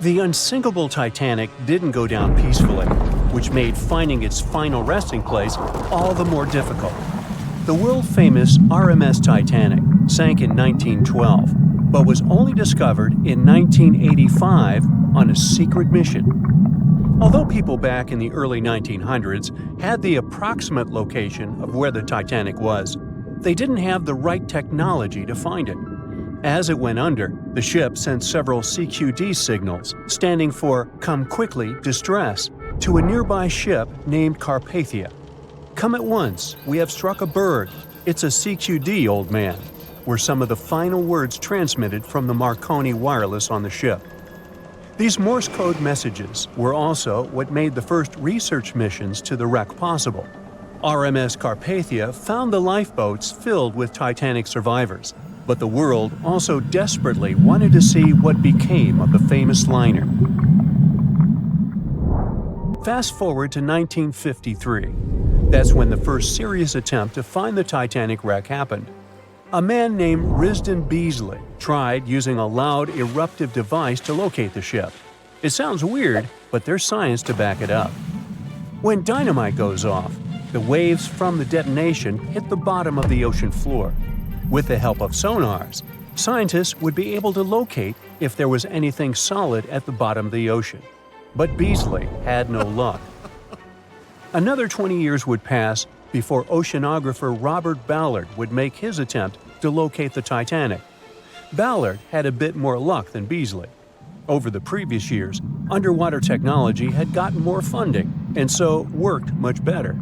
The unsinkable Titanic didn't go down peacefully, which made finding its final resting place all the more difficult. The world-famous RMS Titanic sank in 1912, but was only discovered in 1985 on a secret mission. Although people back in the early 1900s had the approximate location of where the Titanic was, they didn't have the right technology to find it. As it went under, the ship sent several CQD signals, standing for "Come Quickly, Distress," to a nearby ship named Carpathia. "Come at once, we have struck a berg. It's a CQD, old man," were some of the final words transmitted from the Marconi wireless on the ship. These Morse code messages were also what made the first research missions to the wreck possible. RMS Carpathia found the lifeboats filled with Titanic survivors, but the world also desperately wanted to see what became of the famous liner. Fast forward to 1953. That's when the first serious attempt to find the Titanic wreck happened. A man named Risdon Beasley tried using a loud eruptive device to locate the ship. It sounds weird, but there's science to back it up. When dynamite goes off, the waves from the detonation hit the bottom of the ocean floor. With the help of sonars, scientists would be able to locate if there was anything solid at the bottom of the ocean. But Beasley had no luck. Another 20 years would pass before oceanographer Robert Ballard would make his attempt to locate the Titanic. Ballard had a bit more luck than Beasley. Over the previous years, underwater technology had gotten more funding and so worked much better.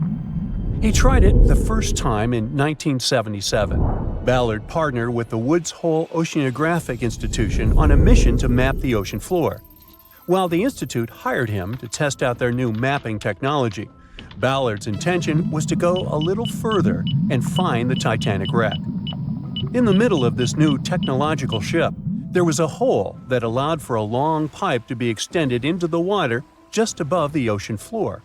He tried it the first time in 1977. Ballard partnered with the Woods Hole Oceanographic Institution on a mission to map the ocean floor. While the institute hired him to test out their new mapping technology, Ballard's intention was to go a little further and find the Titanic wreck. In the middle of this new technological ship, there was a hole that allowed for a long pipe to be extended into the water just above the ocean floor.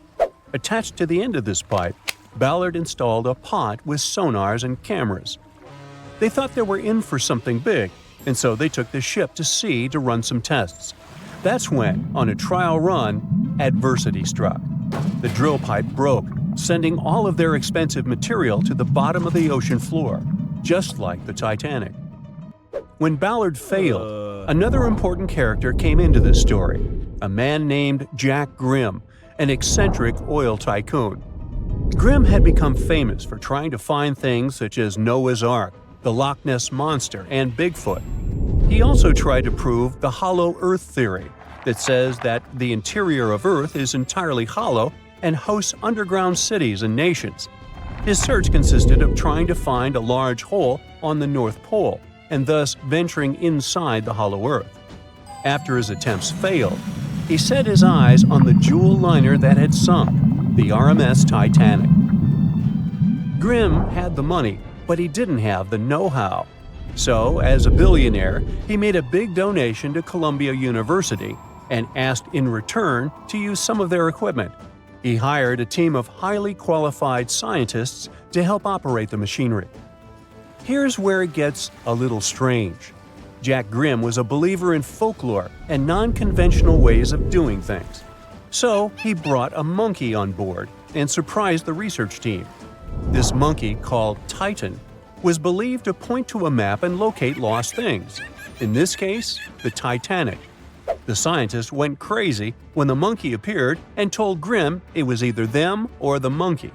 Attached to the end of this pipe, Ballard installed a pod with sonars and cameras. They thought they were in for something big, and so they took the ship to sea to run some tests. That's when, on a trial run, adversity struck. The drill pipe broke, sending all of their expensive material to the bottom of the ocean floor, just like the Titanic. When Ballard failed, another important character came into this story, a man named Jack Grimm, an eccentric oil tycoon. Grimm had become famous for trying to find things such as Noah's Ark, the Loch Ness Monster, and Bigfoot. He also tried to prove the hollow Earth theory that says that the interior of Earth is entirely hollow and hosts underground cities and nations. His search consisted of trying to find a large hole on the North Pole and thus venturing inside the hollow Earth. After his attempts failed, he set his eyes on the jewel liner that had sunk, the RMS Titanic. Grimm had the money, but he didn't have the know-how. So, as a billionaire, he made a big donation to Columbia University and asked in return to use some of their equipment. He hired a team of highly qualified scientists to help operate the machinery. Here's where it gets a little strange. Jack Grimm was a believer in folklore and non-conventional ways of doing things. So he brought a monkey on board and surprised the research team. This monkey, called Titan, was believed to point to a map and locate lost things. In this case, the Titanic. The scientists went crazy when the monkey appeared and told Grimm it was either them or the monkey.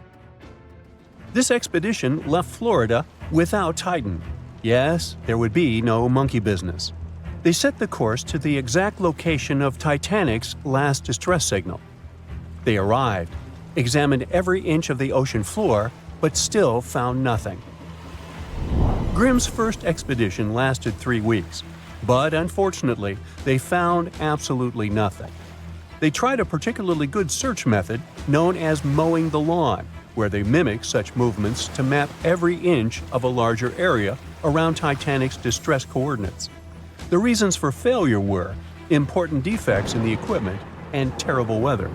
This expedition left Florida without Titan. Yes, there would be no monkey business. They set the course to the exact location of Titanic's last distress signal. They arrived, examined every inch of the ocean floor, but still found nothing. Grimm's first expedition lasted 3 weeks, but unfortunately, they found absolutely nothing. They tried a particularly good search method known as mowing the lawn, where they mimic such movements to map every inch of a larger area around Titanic's distress coordinates. The reasons for failure were important defects in the equipment and terrible weather.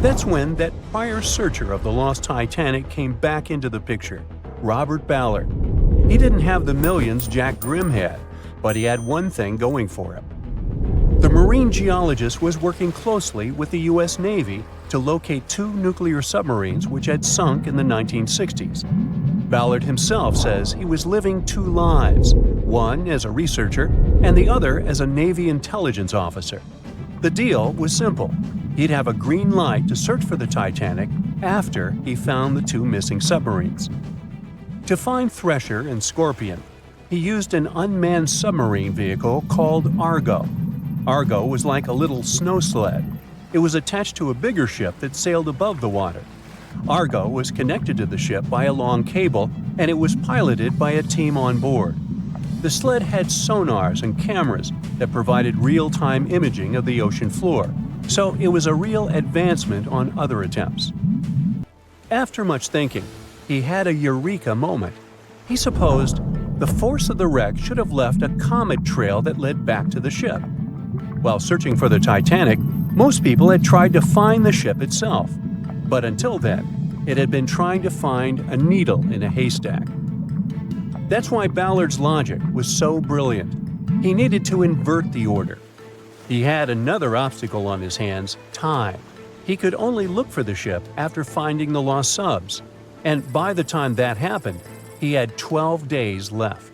That's when that prior searcher of the lost Titanic came back into the picture, Robert Ballard. He didn't have the millions Jack Grimm had, but he had one thing going for him. The marine geologist was working closely with the U.S. Navy to locate two nuclear submarines which had sunk in the 1960s. Ballard himself says he was living two lives, one as a researcher and the other as a Navy intelligence officer. The deal was simple. He'd have a green light to search for the Titanic after he found the two missing submarines. To find Thresher and Scorpion, he used an unmanned submarine vehicle called Argo. Argo was like a little snow sled. It was attached to a bigger ship that sailed above the water. Argo was connected to the ship by a long cable, and it was piloted by a team on board. The sled had sonars and cameras that provided real-time imaging of the ocean floor, so it was a real advancement on other attempts. After much thinking, he had a eureka moment. He supposed the force of the wreck should have left a comet trail that led back to the ship. While searching for the Titanic, most people had tried to find the ship itself. But until then, it had been trying to find a needle in a haystack. That's why Ballard's logic was so brilliant. He needed to invert the order. He had another obstacle on his hands: time. He could only look for the ship after finding the lost subs. And by the time that happened, he had 12 days left.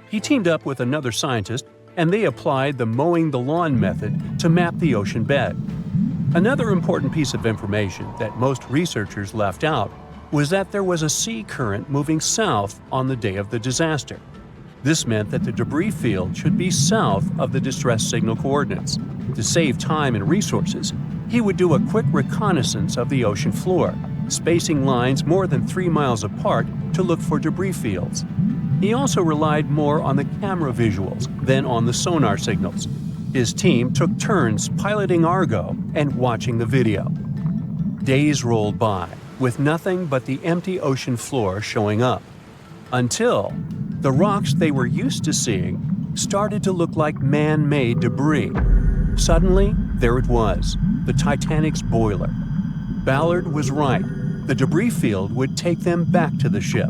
He teamed up with another scientist, and they applied the mowing the lawn method to map the ocean bed. Another important piece of information that most researchers left out was that there was a sea current moving south on the day of the disaster. This meant that the debris field should be south of the distress signal coordinates. To save time and resources, he would do a quick reconnaissance of the ocean floor, spacing lines more than 3 miles apart to look for debris fields. He also relied more on the camera visuals than on the sonar signals. His team took turns piloting Argo and watching the video. Days rolled by, with nothing but the empty ocean floor showing up, until the rocks they were used to seeing started to look like man-made debris. Suddenly, there it was, the Titanic's boiler. Ballard was right. The debris field would take them back to the ship.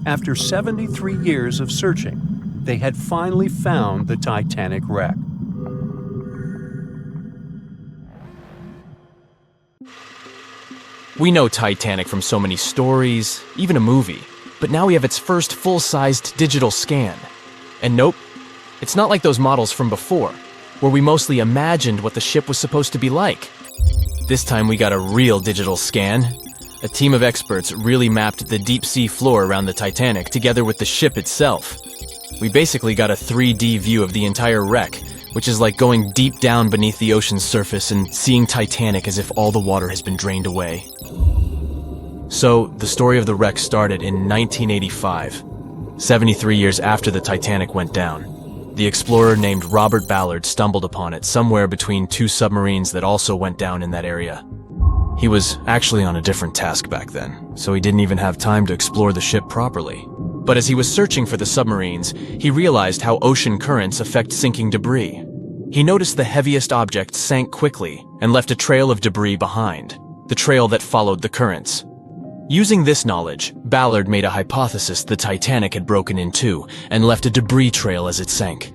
After 73 years of searching, they had finally found the Titanic wreck. We know Titanic from so many stories, even a movie, but now we have its first full-sized digital scan. And nope, it's not like those models from before, where we mostly imagined what the ship was supposed to be like. This time we got a real digital scan. A team of experts really mapped the deep-sea floor around the Titanic together with the ship itself. We basically got a 3D view of the entire wreck, which is like going deep down beneath the ocean's surface and seeing Titanic as if all the water has been drained away. So, the story of the wreck started in 1985, 73 years after the Titanic went down. The explorer named Robert Ballard stumbled upon it somewhere between two submarines that also went down in that area. He was actually on a different task back then, so he didn't even have time to explore the ship properly. But as he was searching for the submarines, he realized how ocean currents affect sinking debris. He noticed the heaviest object sank quickly and left a trail of debris behind, the trail that followed the currents. Using this knowledge, Ballard made a hypothesis the Titanic had broken in two and left a debris trail as it sank.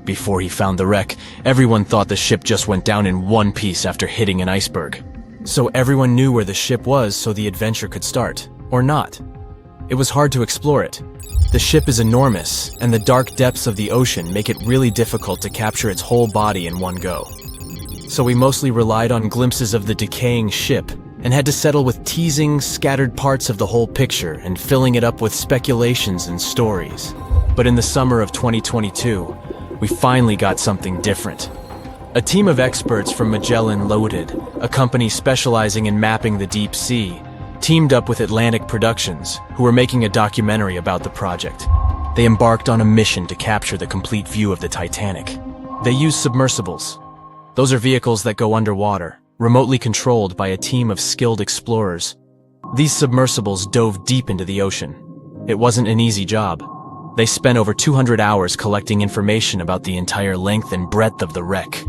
Before he found the wreck, everyone thought the ship just went down in one piece after hitting an iceberg. So everyone knew where the ship was so the adventure could start, or not. It was hard to explore it. The ship is enormous, and the dark depths of the ocean make it really difficult to capture its whole body in one go. So we mostly relied on glimpses of the decaying ship, and had to settle with teasing scattered parts of the whole picture and filling it up with speculations and stories. But in the summer of 2022, we finally got something different. A team of experts from Magellan Loaded, a company specializing in mapping the deep sea, teamed up with Atlantic Productions, who were making a documentary about the project. They embarked on a mission to capture the complete view of the Titanic. They used submersibles. Those are vehicles that go underwater, remotely controlled by a team of skilled explorers. These submersibles dove deep into the ocean. It wasn't an easy job. They spent over 200 hours collecting information about the entire length and breadth of the wreck.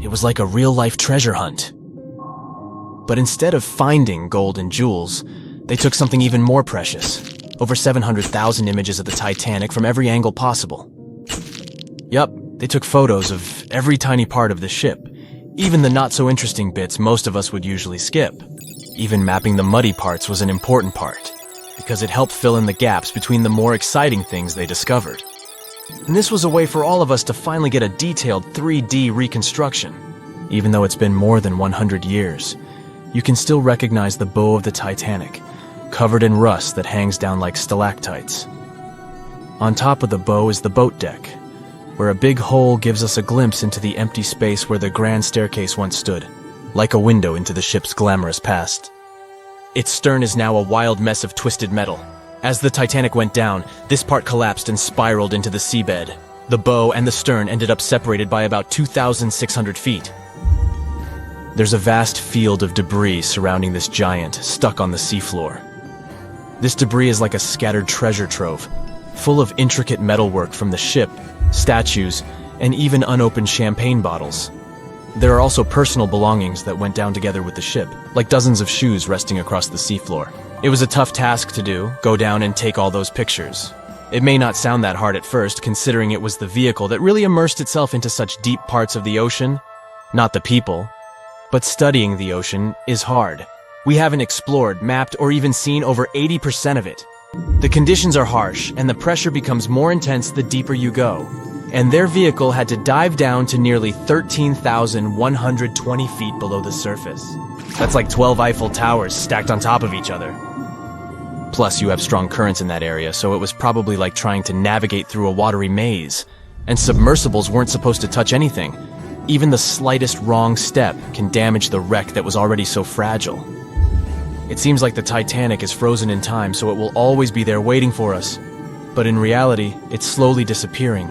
It was like a real-life treasure hunt. But instead of finding gold and jewels, they took something even more precious. Over 700,000 images of the Titanic from every angle possible. Yup, they took photos of every tiny part of the ship, even the not-so-interesting bits most of us would usually skip. Even mapping the muddy parts was an important part, because it helped fill in the gaps between the more exciting things they discovered. And this was a way for all of us to finally get a detailed 3D reconstruction. Even though it's been more than 100 years, you can still recognize the bow of the Titanic, covered in rust that hangs down like stalactites. On top of the bow is the boat deck, where a big hole gives us a glimpse into the empty space where the grand staircase once stood, like a window into the ship's glamorous past. Its stern is now a wild mess of twisted metal. As the Titanic went down, this part collapsed and spiraled into the seabed. The bow and the stern ended up separated by about 2,600 feet. There's a vast field of debris surrounding this giant, stuck on the seafloor. This debris is like a scattered treasure trove, full of intricate metalwork from the ship, statues, and even unopened champagne bottles. There are also personal belongings that went down together with the ship, like dozens of shoes resting across the seafloor. It was a tough task to do, go down and take all those pictures. It may not sound that hard at first, considering it was the vehicle that really immersed itself into such deep parts of the ocean, not the people. But studying the ocean is hard. We haven't explored, mapped, or even seen over 80% of it. The conditions are harsh, and the pressure becomes more intense the deeper you go. And their vehicle had to dive down to nearly 13,120 feet below the surface. That's like 12 Eiffel Towers stacked on top of each other. Plus, you have strong currents in that area, so it was probably like trying to navigate through a watery maze. And submersibles weren't supposed to touch anything. Even the slightest wrong step can damage the wreck that was already so fragile. It seems like the Titanic is frozen in time, so it will always be there waiting for us. But in reality, it's slowly disappearing.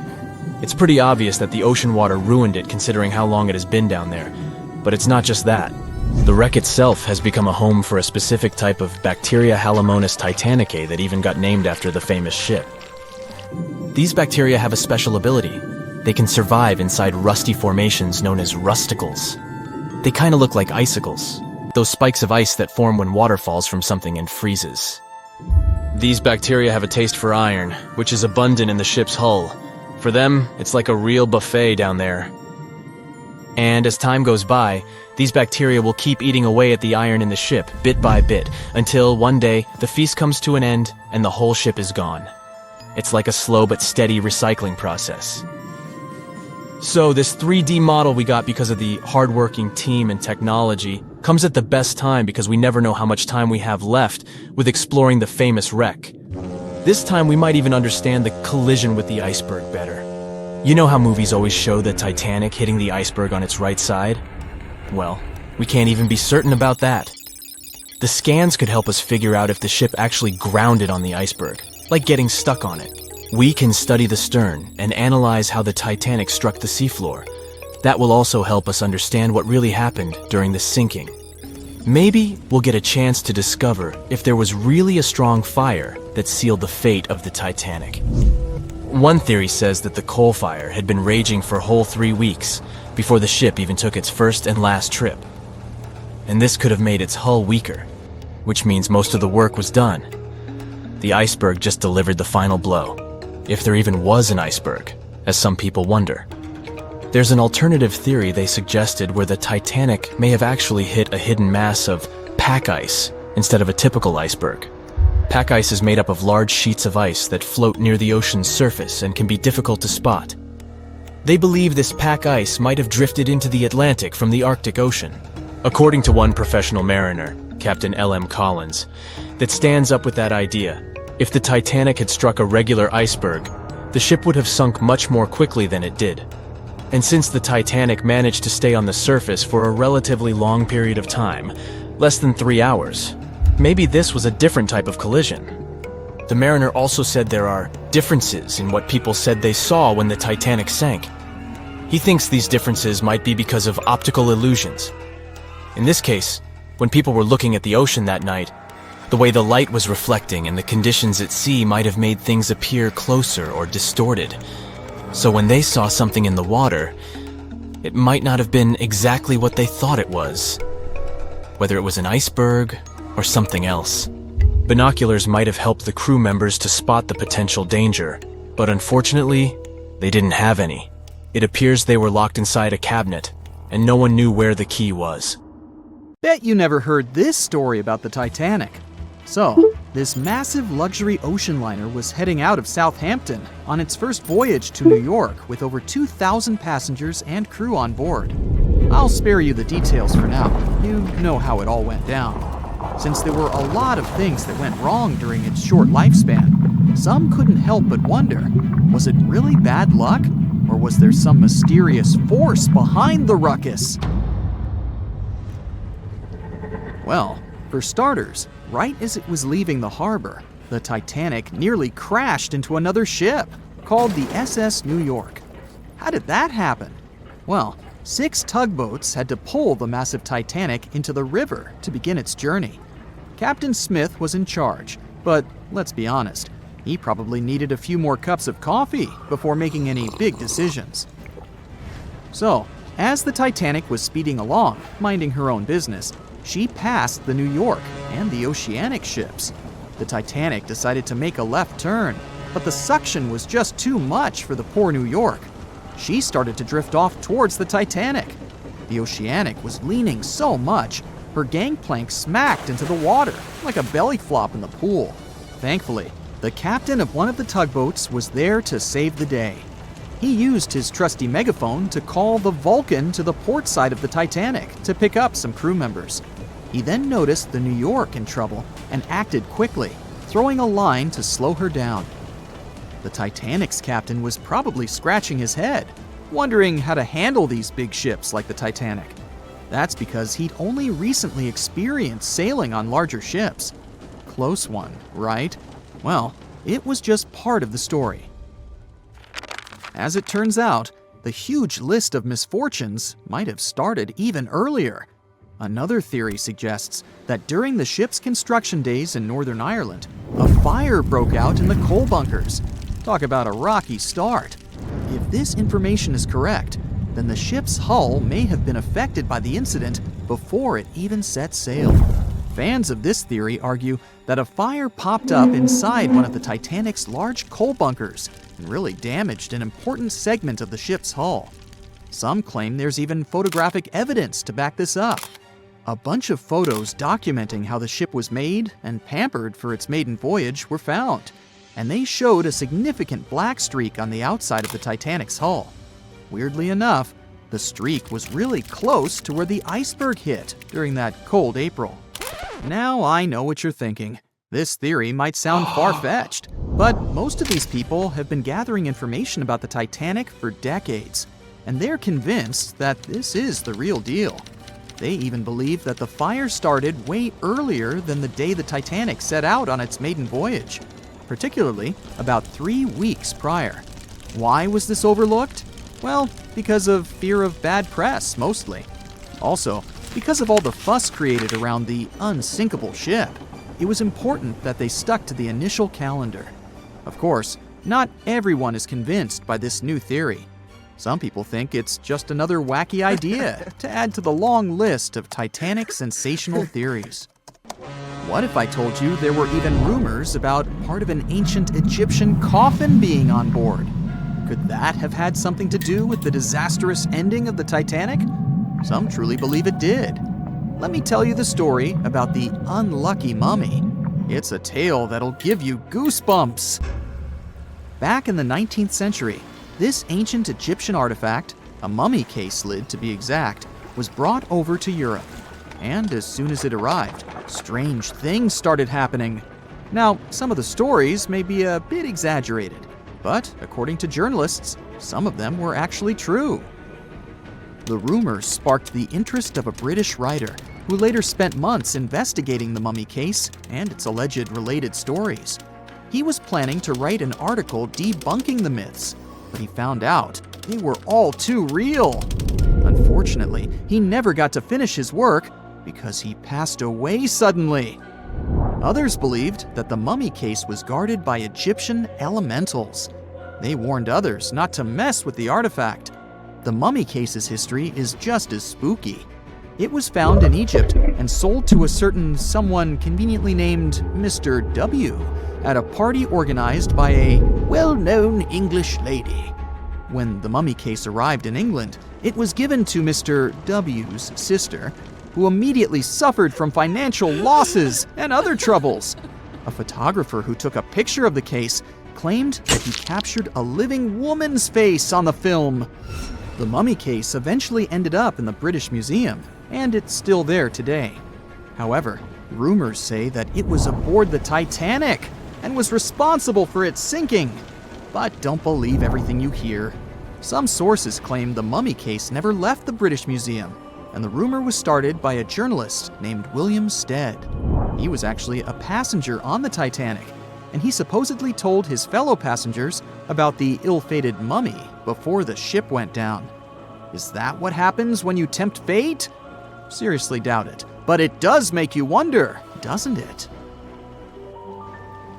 It's pretty obvious that the ocean water ruined it considering how long it has been down there. But it's not just that. The wreck itself has become a home for a specific type of bacteria Halomonas titanicae that even got named after the famous ship. These bacteria have a special ability. They can survive inside rusty formations known as rusticles. They kind of look like icicles, those spikes of ice that form when water falls from something and freezes. These bacteria have a taste for iron, which is abundant in the ship's hull. For them, it's like a real buffet down there. And as time goes by, these bacteria will keep eating away at the iron in the ship, bit by bit, until one day the feast comes to an end and the whole ship is gone. It's like a slow but steady recycling process. So this 3D model we got because of the hardworking team and technology comes at the best time because we never know how much time we have left with exploring the famous wreck. This time we might even understand the collision with the iceberg better. You know how movies always show the Titanic hitting the iceberg on its right side? Well, we can't even be certain about that. The scans could help us figure out if the ship actually grounded on the iceberg, like getting stuck on it. We can study the stern and analyze how the Titanic struck the seafloor. That will also help us understand what really happened during the sinking. Maybe we'll get a chance to discover if there was really a strong fire that sealed the fate of the Titanic. One theory says that the coal fire had been raging for a whole 3 weeks before the ship even took its first and last trip. And this could have made its hull weaker, which means most of the work was done. The iceberg just delivered the final blow. If there even was an iceberg, as some people wonder. There's an alternative theory they suggested where the Titanic may have actually hit a hidden mass of pack ice instead of a typical iceberg. Pack ice is made up of large sheets of ice that float near the ocean's surface and can be difficult to spot. They believe this pack ice might have drifted into the Atlantic from the Arctic Ocean. According to one professional mariner, Captain L.M. Collins, that stands up with that idea. If the Titanic had struck a regular iceberg, the ship would have sunk much more quickly than it did. And since the Titanic managed to stay on the surface for a relatively long period of time, less than 3 hours, maybe this was a different type of collision. The mariner also said there are differences in what people said they saw when the Titanic sank. He thinks these differences might be because of optical illusions. In this case, when people were looking at the ocean that night, the way the light was reflecting and the conditions at sea might have made things appear closer or distorted. So when they saw something in the water, it might not have been exactly what they thought it was. Whether it was an iceberg or something else. Binoculars might have helped the crew members to spot the potential danger, but unfortunately, they didn't have any. It appears they were locked inside a cabinet, and no one knew where the key was. Bet you never heard this story about the Titanic. So, this massive luxury ocean liner was heading out of Southampton on its first voyage to New York with over 2,000 passengers and crew on board. I'll spare you the details for now. You know how it all went down. Since there were a lot of things that went wrong during its short lifespan, some couldn't help but wonder, was it really bad luck? Or was there some mysterious force behind the ruckus? Well, for starters, right as it was leaving the harbor, the Titanic nearly crashed into another ship, called the SS New York. How did that happen? Well, 6 tugboats had to pull the massive Titanic into the river to begin its journey. Captain Smith was in charge, but let's be honest, he probably needed a few more cups of coffee before making any big decisions. So, as the Titanic was speeding along, minding her own business, she passed the New York and the Oceanic ships. The Titanic decided to make a left turn, but the suction was just too much for the poor New York. She started to drift off towards the Titanic. The Oceanic was leaning so much, her gangplank smacked into the water like a belly flop in the pool. Thankfully, the captain of one of the tugboats was there to save the day. He used his trusty megaphone to call the Vulcan to the port side of the Titanic to pick up some crew members. He then noticed the New York in trouble and acted quickly, throwing a line to slow her down. The Titanic's captain was probably scratching his head, wondering how to handle these big ships like the Titanic. That's because he'd only recently experienced sailing on larger ships. Close one, right? Well, it was just part of the story. As it turns out, the huge list of misfortunes might have started even earlier. Another theory suggests that during the ship's construction days in Northern Ireland, a fire broke out in the coal bunkers. Talk about a rocky start. If this information is correct, then the ship's hull may have been affected by the incident before it even set sail. Fans of this theory argue that a fire popped up inside one of the Titanic's large coal bunkers and really damaged an important segment of the ship's hull. Some claim there's even photographic evidence to back this up. A bunch of photos documenting how the ship was made and pampered for its maiden voyage were found, and they showed a significant black streak on the outside of the Titanic's hull. Weirdly enough, the streak was really close to where the iceberg hit during that cold April. Now I know what you're thinking. This theory might sound far-fetched, but most of these people have been gathering information about the Titanic for decades, and they're convinced that this is the real deal. They even believe that the fire started way earlier than the day the Titanic set out on its maiden voyage, particularly about 3 weeks prior. Why was this overlooked? Well, because of fear of bad press, mostly. Also, because of all the fuss created around the unsinkable ship, it was important that they stuck to the initial calendar. Of course, not everyone is convinced by this new theory. Some people think it's just another wacky idea to add to the long list of Titanic sensational theories. What if I told you there were even rumors about part of an ancient Egyptian coffin being on board? Could that have had something to do with the disastrous ending of the Titanic? Some truly believe it did. Let me tell you the story about the unlucky mummy. It's a tale that'll give you goosebumps. Back in the 19th century, this ancient Egyptian artifact, a mummy case lid to be exact, was brought over to Europe. And as soon as it arrived, strange things started happening. Now, some of the stories may be a bit exaggerated, but according to journalists, some of them were actually true. The rumors sparked the interest of a British writer who later spent months investigating the mummy case and its alleged related stories. He was planning to write an article debunking the myths, but he found out they were all too real. Unfortunately, he never got to finish his work because he passed away suddenly. Others believed that the mummy case was guarded by Egyptian elementals. They warned others not to mess with the artifact. The mummy case's history is just as spooky. It was found in Egypt and sold to a certain someone conveniently named Mr. W. at a party organized by a well-known English lady. When the mummy case arrived in England, it was given to Mr. W's sister, who immediately suffered from financial losses and other troubles. A photographer who took a picture of the case claimed that he captured a living woman's face on the film. The mummy case eventually ended up in the British Museum, and it's still there today. However, rumors say that it was aboard the Titanic and was responsible for its sinking. But don't believe everything you hear. Some sources claim the mummy case never left the British Museum, and the rumor was started by a journalist named William Stead. He was actually a passenger on the Titanic, and he supposedly told his fellow passengers about the ill-fated mummy before the ship went down. Is that what happens when you tempt fate? Seriously doubt it, but it does make you wonder, doesn't it?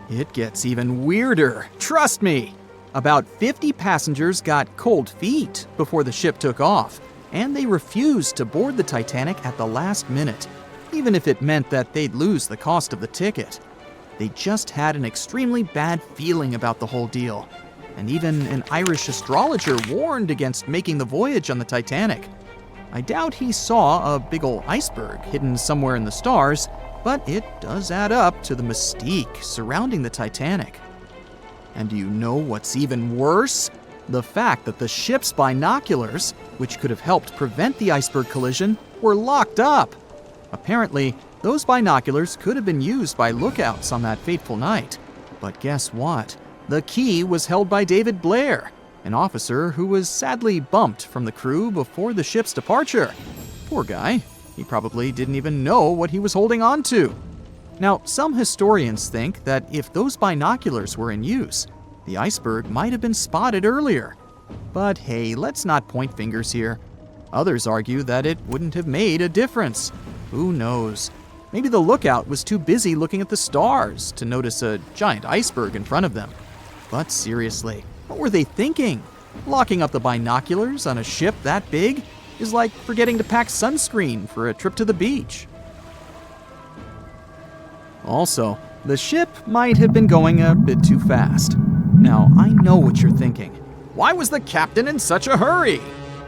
It gets even weirder, trust me. About 50 passengers got cold feet before the ship took off, and they refused to board the Titanic at the last minute, even if it meant that they'd lose the cost of the ticket. They just had an extremely bad feeling about the whole deal, and even an Irish astrologer warned against making the voyage on the Titanic. I doubt he saw a big ol' iceberg hidden somewhere in the stars, but it does add up to the mystique surrounding the Titanic. And do you know what's even worse? The fact that the ship's binoculars, which could have helped prevent the iceberg collision, were locked up. Apparently, those binoculars could have been used by lookouts on that fateful night. But guess what? The key was held by David Blair, an officer who was sadly bumped from the crew before the ship's departure. Poor guy. He probably didn't even know what he was holding on to. Now, some historians think that if those binoculars were in use, the iceberg might have been spotted earlier. But hey, let's not point fingers here. Others argue that it wouldn't have made a difference. Who knows? Maybe the lookout was too busy looking at the stars to notice a giant iceberg in front of them. But seriously, what were they thinking? Locking up the binoculars on a ship that big is like forgetting to pack sunscreen for a trip to the beach. Also, the ship might have been going a bit too fast. Now, I know what you're thinking. Why was the captain in such a hurry?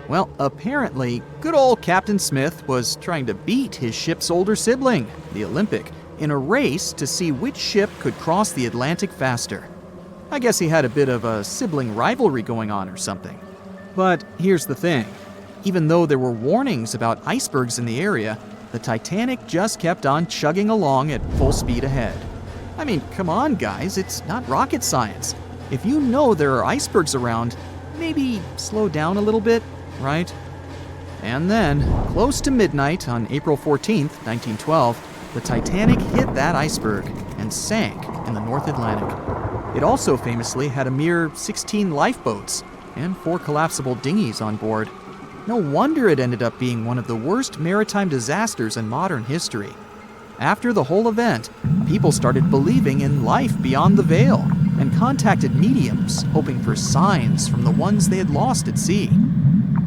Well, apparently, good old Captain Smith was trying to beat his ship's older sibling, the Olympic, in a race to see which ship could cross the Atlantic faster. I guess he had a bit of a sibling rivalry going on or something. But here's the thing. Even though there were warnings about icebergs in the area, the Titanic just kept on chugging along at full speed ahead. I mean, come on, guys, it's not rocket science. If you know there are icebergs around, maybe slow down a little bit, right? And then, close to midnight on April 14th, 1912, the Titanic hit that iceberg and sank in the North Atlantic. It also famously had a mere 16 lifeboats and 4 collapsible dinghies on board. No wonder it ended up being one of the worst maritime disasters in modern history. After the whole event, people started believing in life beyond the veil and contacted mediums, hoping for signs from the ones they had lost at sea.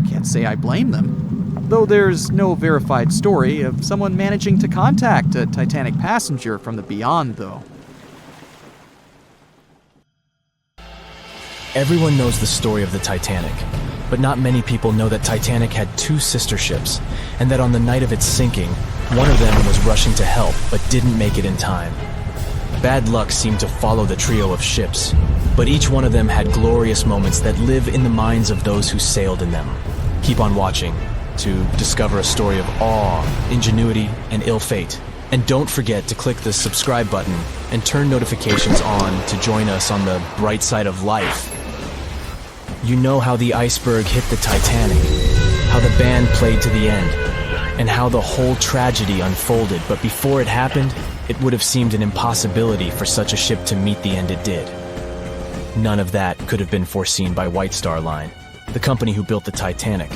Can't say I blame them, though there's no verified story of someone managing to contact a Titanic passenger from the beyond, though. Everyone knows the story of the Titanic, but not many people know that Titanic had 2 sister ships, and that on the night of its sinking, one of them was rushing to help but didn't make it in time. Bad luck seemed to follow the trio of ships, but each one of them had glorious moments that live in the minds of those who sailed in them. Keep on watching to discover a story of awe, ingenuity, and ill fate. And don't forget to click the subscribe button and turn notifications on to join us on the bright side of life. You know how the iceberg hit the Titanic, how the band played to the end, and how the whole tragedy unfolded, but before it happened, it would have seemed an impossibility for such a ship to meet the end it did. None of that could have been foreseen by White Star Line, the company who built the Titanic,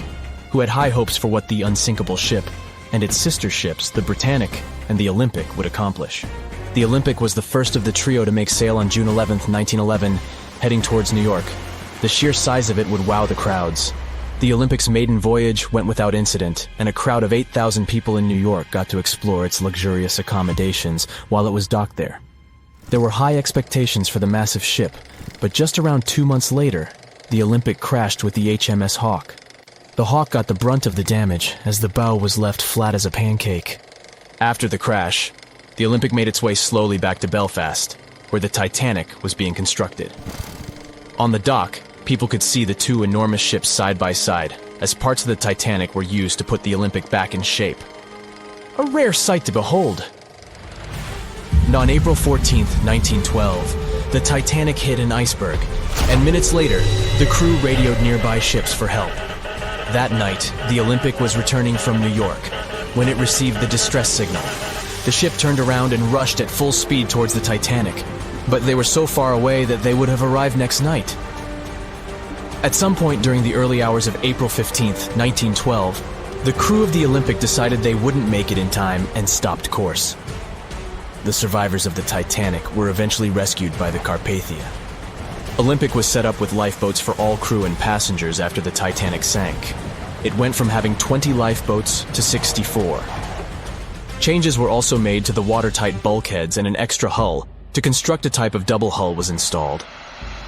who had high hopes for what the unsinkable ship and its sister ships, the Britannic and the Olympic, would accomplish. The Olympic was the first of the trio to make sail on June 11th, 1911, heading towards New York. The sheer size of it would wow the crowds. The Olympic's maiden voyage went without incident, and a crowd of 8,000 people in New York got to explore its luxurious accommodations while it was docked there. There were high expectations for the massive ship, but just around 2 months later, the Olympic crashed with the HMS Hawk. The Hawk got the brunt of the damage as the bow was left flat as a pancake. After the crash, the Olympic made its way slowly back to Belfast, where the Titanic was being constructed. On the dock, people could see the two enormous ships side by side, as parts of the Titanic were used to put the Olympic back in shape. A rare sight to behold. And on April 14, 1912, the Titanic hit an iceberg, and minutes later, the crew radioed nearby ships for help. That night, the Olympic was returning from New York when it received the distress signal. The ship turned around and rushed at full speed towards the Titanic, but they were so far away that they would have arrived next night. At some point during the early hours of April 15, 1912, the crew of the Olympic decided they wouldn't make it in time and stopped course. The survivors of the Titanic were eventually rescued by the Carpathia. Olympic was set up with lifeboats for all crew and passengers after the Titanic sank. It went from having 20 lifeboats to 64. Changes were also made to the watertight bulkheads, and an extra hull to construct a type of double hull was installed.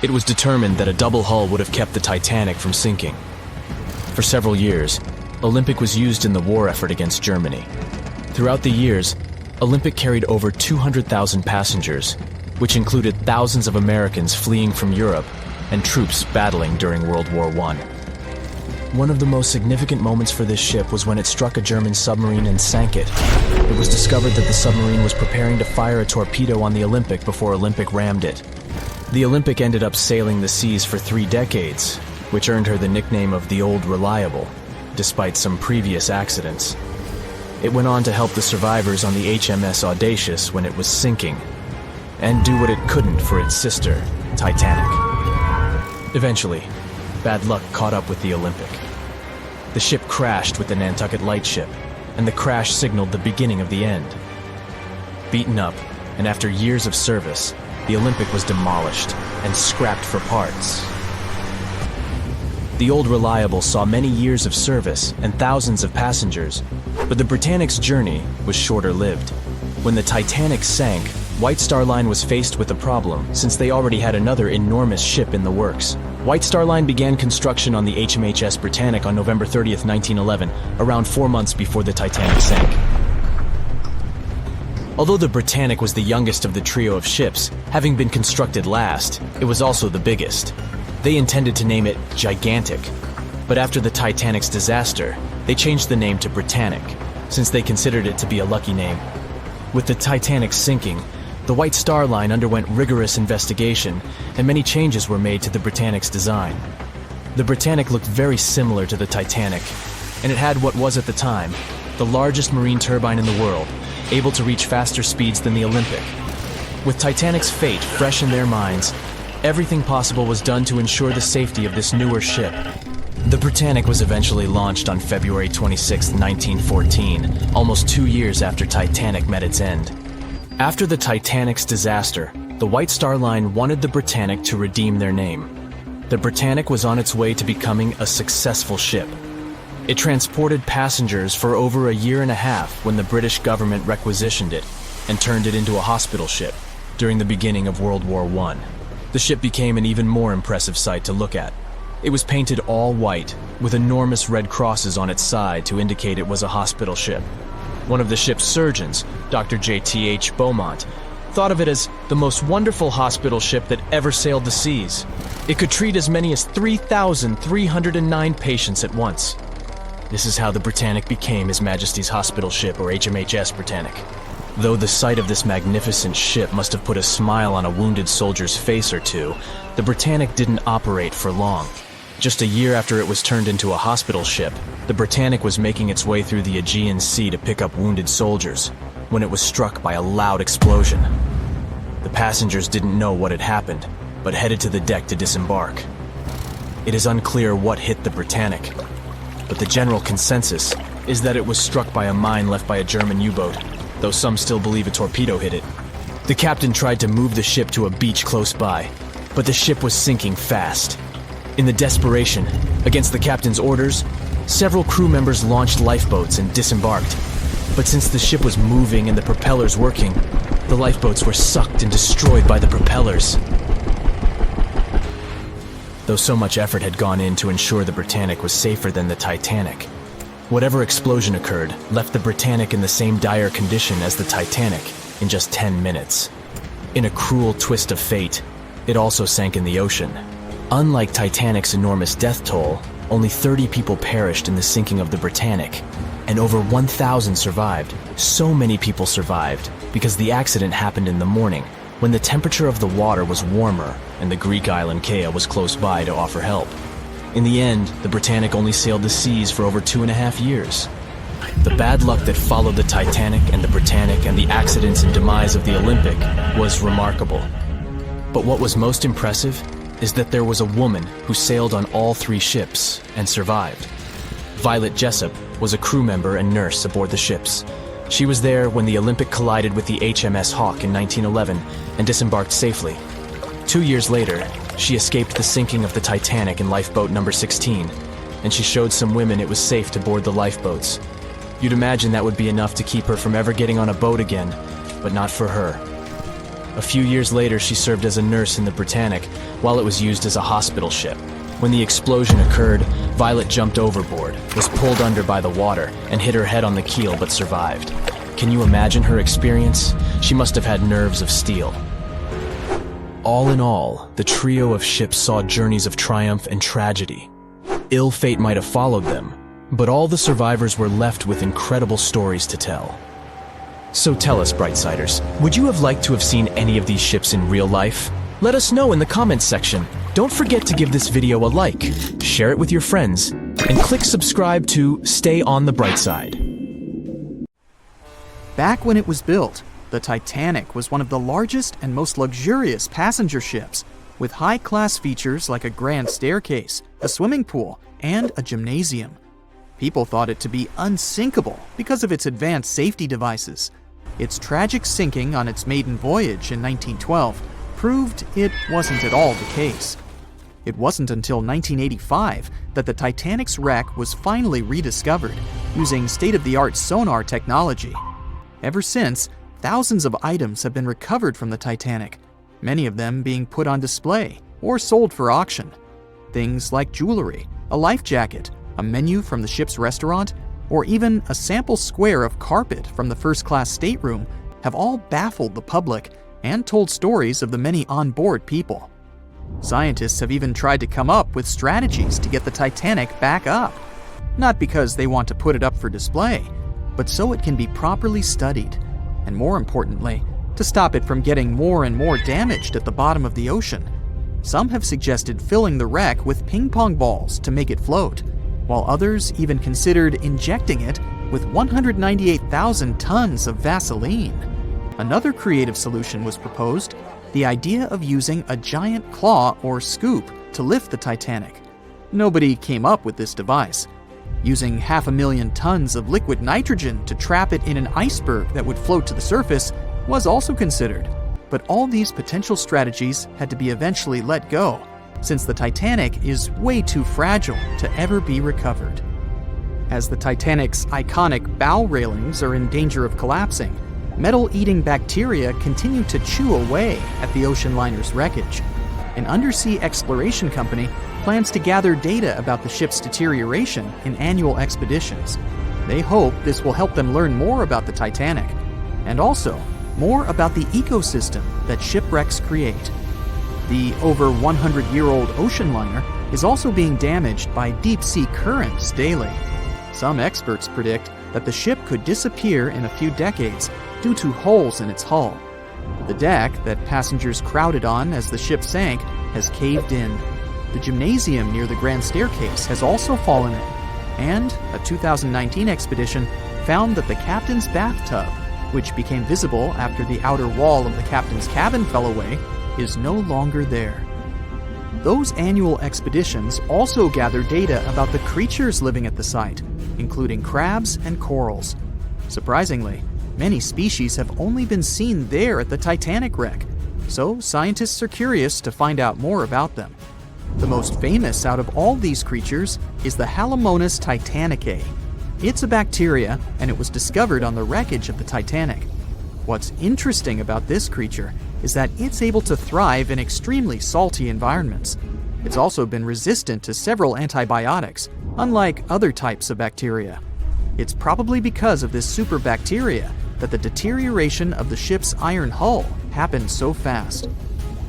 It was determined that a double hull would have kept the Titanic from sinking. For several years, Olympic was used in the war effort against Germany. Throughout the years, Olympic carried over 200,000 passengers, which included thousands of Americans fleeing from Europe and troops battling during World War I. One of the most significant moments for this ship was when it struck a German submarine and sank it. It was discovered that the submarine was preparing to fire a torpedo on the Olympic before Olympic rammed it. The Olympic ended up sailing the seas for 3 decades, which earned her the nickname of the Old Reliable, despite some previous accidents. It went on to help the survivors on the HMS Audacious when it was sinking, and do what it couldn't for its sister, Titanic. Eventually, bad luck caught up with the Olympic. The ship crashed with the Nantucket Lightship, and the crash signaled the beginning of the end. Beaten up, and after years of service, the Olympic was demolished and scrapped for parts. The Old Reliable saw many years of service and thousands of passengers, but the Britannic's journey was shorter-lived. When the Titanic sank, White Star Line was faced with a problem since they already had another enormous ship in the works. White Star Line began construction on the HMHS Britannic on November 30th, 1911, around 4 months before the Titanic sank. Although the Britannic was the youngest of the trio of ships, having been constructed last, it was also the biggest. They intended to name it Gigantic, but after the Titanic's disaster, they changed the name to Britannic, since they considered it to be a lucky name. With the Titanic sinking, the White Star Line underwent rigorous investigation, and many changes were made to the Britannic's design. The Britannic looked very similar to the Titanic, and it had what was at the time the largest marine turbine in the world, able to reach faster speeds than the Olympic. With Titanic's fate fresh in their minds, everything possible was done to ensure the safety of this newer ship. The Britannic was eventually launched on February 26, 1914, almost 2 years after Titanic met its end. After the Titanic's disaster, the White Star Line wanted the Britannic to redeem their name. The Britannic was on its way to becoming a successful ship. It transported passengers for over a year and a half when the British government requisitioned it and turned it into a hospital ship during the beginning of World War I. The ship became an even more impressive sight to look at. It was painted all white, with enormous red crosses on its side to indicate it was a hospital ship. One of the ship's surgeons, Dr. J.T.H. Beaumont, thought of it as the most wonderful hospital ship that ever sailed the seas. It could treat as many as 3,309 patients at once. This is how the Britannic became His Majesty's Hospital Ship, or HMHS Britannic. Though the sight of this magnificent ship must have put a smile on a wounded soldier's face or two, the Britannic didn't operate for long. Just a year after it was turned into a hospital ship, the Britannic was making its way through the Aegean Sea to pick up wounded soldiers, when it was struck by a loud explosion. The passengers didn't know what had happened, but headed to the deck to disembark. It is unclear what hit the Britannic, but the general consensus is that it was struck by a mine left by a German U-boat, though some still believe a torpedo hit it. The captain tried to move the ship to a beach close by, but the ship was sinking fast. In the desperation, against the captain's orders, several crew members launched lifeboats and disembarked. But since the ship was moving and the propellers working, the lifeboats were sucked and destroyed by the propellers. though so much effort had gone in to ensure the Britannic was safer than the Titanic. Whatever explosion occurred left the Britannic in the same dire condition as the Titanic in just 10 minutes. In a cruel twist of fate, it also sank in the ocean. Unlike Titanic's enormous death toll, only 30 people perished in the sinking of the Britannic, and over 1,000 survived. So many people survived because the accident happened in the morning, when the temperature of the water was warmer and the Greek island Kea was close by to offer help. In the end, the Britannic only sailed the seas for over 2.5 years. The bad luck that followed the Titanic and the Britannic and the accidents and demise of the Olympic was remarkable. But what was most impressive is that there was a woman who sailed on all 3 ships and survived. Violet Jessup was a crew member and nurse aboard the ships. She was there when the Olympic collided with the HMS Hawk in 1911 and disembarked safely. 2 years later, she escaped the sinking of the Titanic in lifeboat number 16, and she showed some women it was safe to board the lifeboats. You'd imagine that would be enough to keep her from ever getting on a boat again, but not for her. A few years later, she served as a nurse in the Britannic while it was used as a hospital ship. When the explosion occurred, Violet jumped overboard, was pulled under by the water, and hit her head on the keel but survived. Can you imagine her experience? She must have had nerves of steel. All in all, the trio of ships saw journeys of triumph and tragedy. Ill fate might have followed them, but all the survivors were left with incredible stories to tell. So tell us, Brightsiders, would you have liked to have seen any of these ships in real life? Let us know in the comments section. Don't forget to give this video a like, share it with your friends, and click subscribe to stay on the bright side. Back when it was built, the Titanic was one of the largest and most luxurious passenger ships, with high-class features like a grand staircase, a swimming pool, and a gymnasium. People thought it to be unsinkable because of its advanced safety devices. Its tragic sinking on its maiden voyage in 1912 proved it wasn't at all the case. It wasn't until 1985 that the Titanic's wreck was finally rediscovered using state-of-the-art sonar technology. Ever since, thousands of items have been recovered from the Titanic, many of them being put on display or sold for auction. Things like jewelry, a life jacket, a menu from the ship's restaurant, or even a sample square of carpet from the first-class stateroom have all baffled the public and told stories of the many on-board people. Scientists have even tried to come up with strategies to get the Titanic back up, not because they want to put it up for display, but so it can be properly studied, and more importantly, to stop it from getting more and more damaged at the bottom of the ocean. Some have suggested filling the wreck with ping pong balls to make it float, while others even considered injecting it with 198,000 tons of Vaseline. Another creative solution was proposed, the idea of using a giant claw or scoop to lift the Titanic. Nobody came up with this device. Using 500,000 tons of liquid nitrogen to trap it in an iceberg that would float to the surface was also considered, but all these potential strategies had to be eventually let go, since the Titanic is way too fragile to ever be recovered. As the Titanic's iconic bow railings are in danger of collapsing, metal-eating bacteria continue to chew away at the ocean liner's wreckage. An undersea exploration company plans to gather data about the ship's deterioration in annual expeditions. They hope this will help them learn more about the Titanic, and also more about the ecosystem that shipwrecks create. The over 100-year-old ocean liner is also being damaged by deep-sea currents daily. Some experts predict that the ship could disappear in a few decades due to holes in its hull. The deck that passengers crowded on as the ship sank has caved in. The gymnasium near the grand staircase has also fallen in, and a 2019 expedition found that the captain's bathtub, which became visible after the outer wall of the captain's cabin fell away, is no longer there. Those annual expeditions also gather data about the creatures living at the site, including crabs and corals. Surprisingly, many species have only been seen there at the Titanic wreck, so scientists are curious to find out more about them. The most famous out of all these creatures is the Halomonas titanicae. It's a bacteria, and it was discovered on the wreckage of the Titanic. What's interesting about this creature is that it's able to thrive in extremely salty environments. It's also been resistant to several antibiotics, unlike other types of bacteria. It's probably because of this superbacteria that the deterioration of the ship's iron hull happened so fast.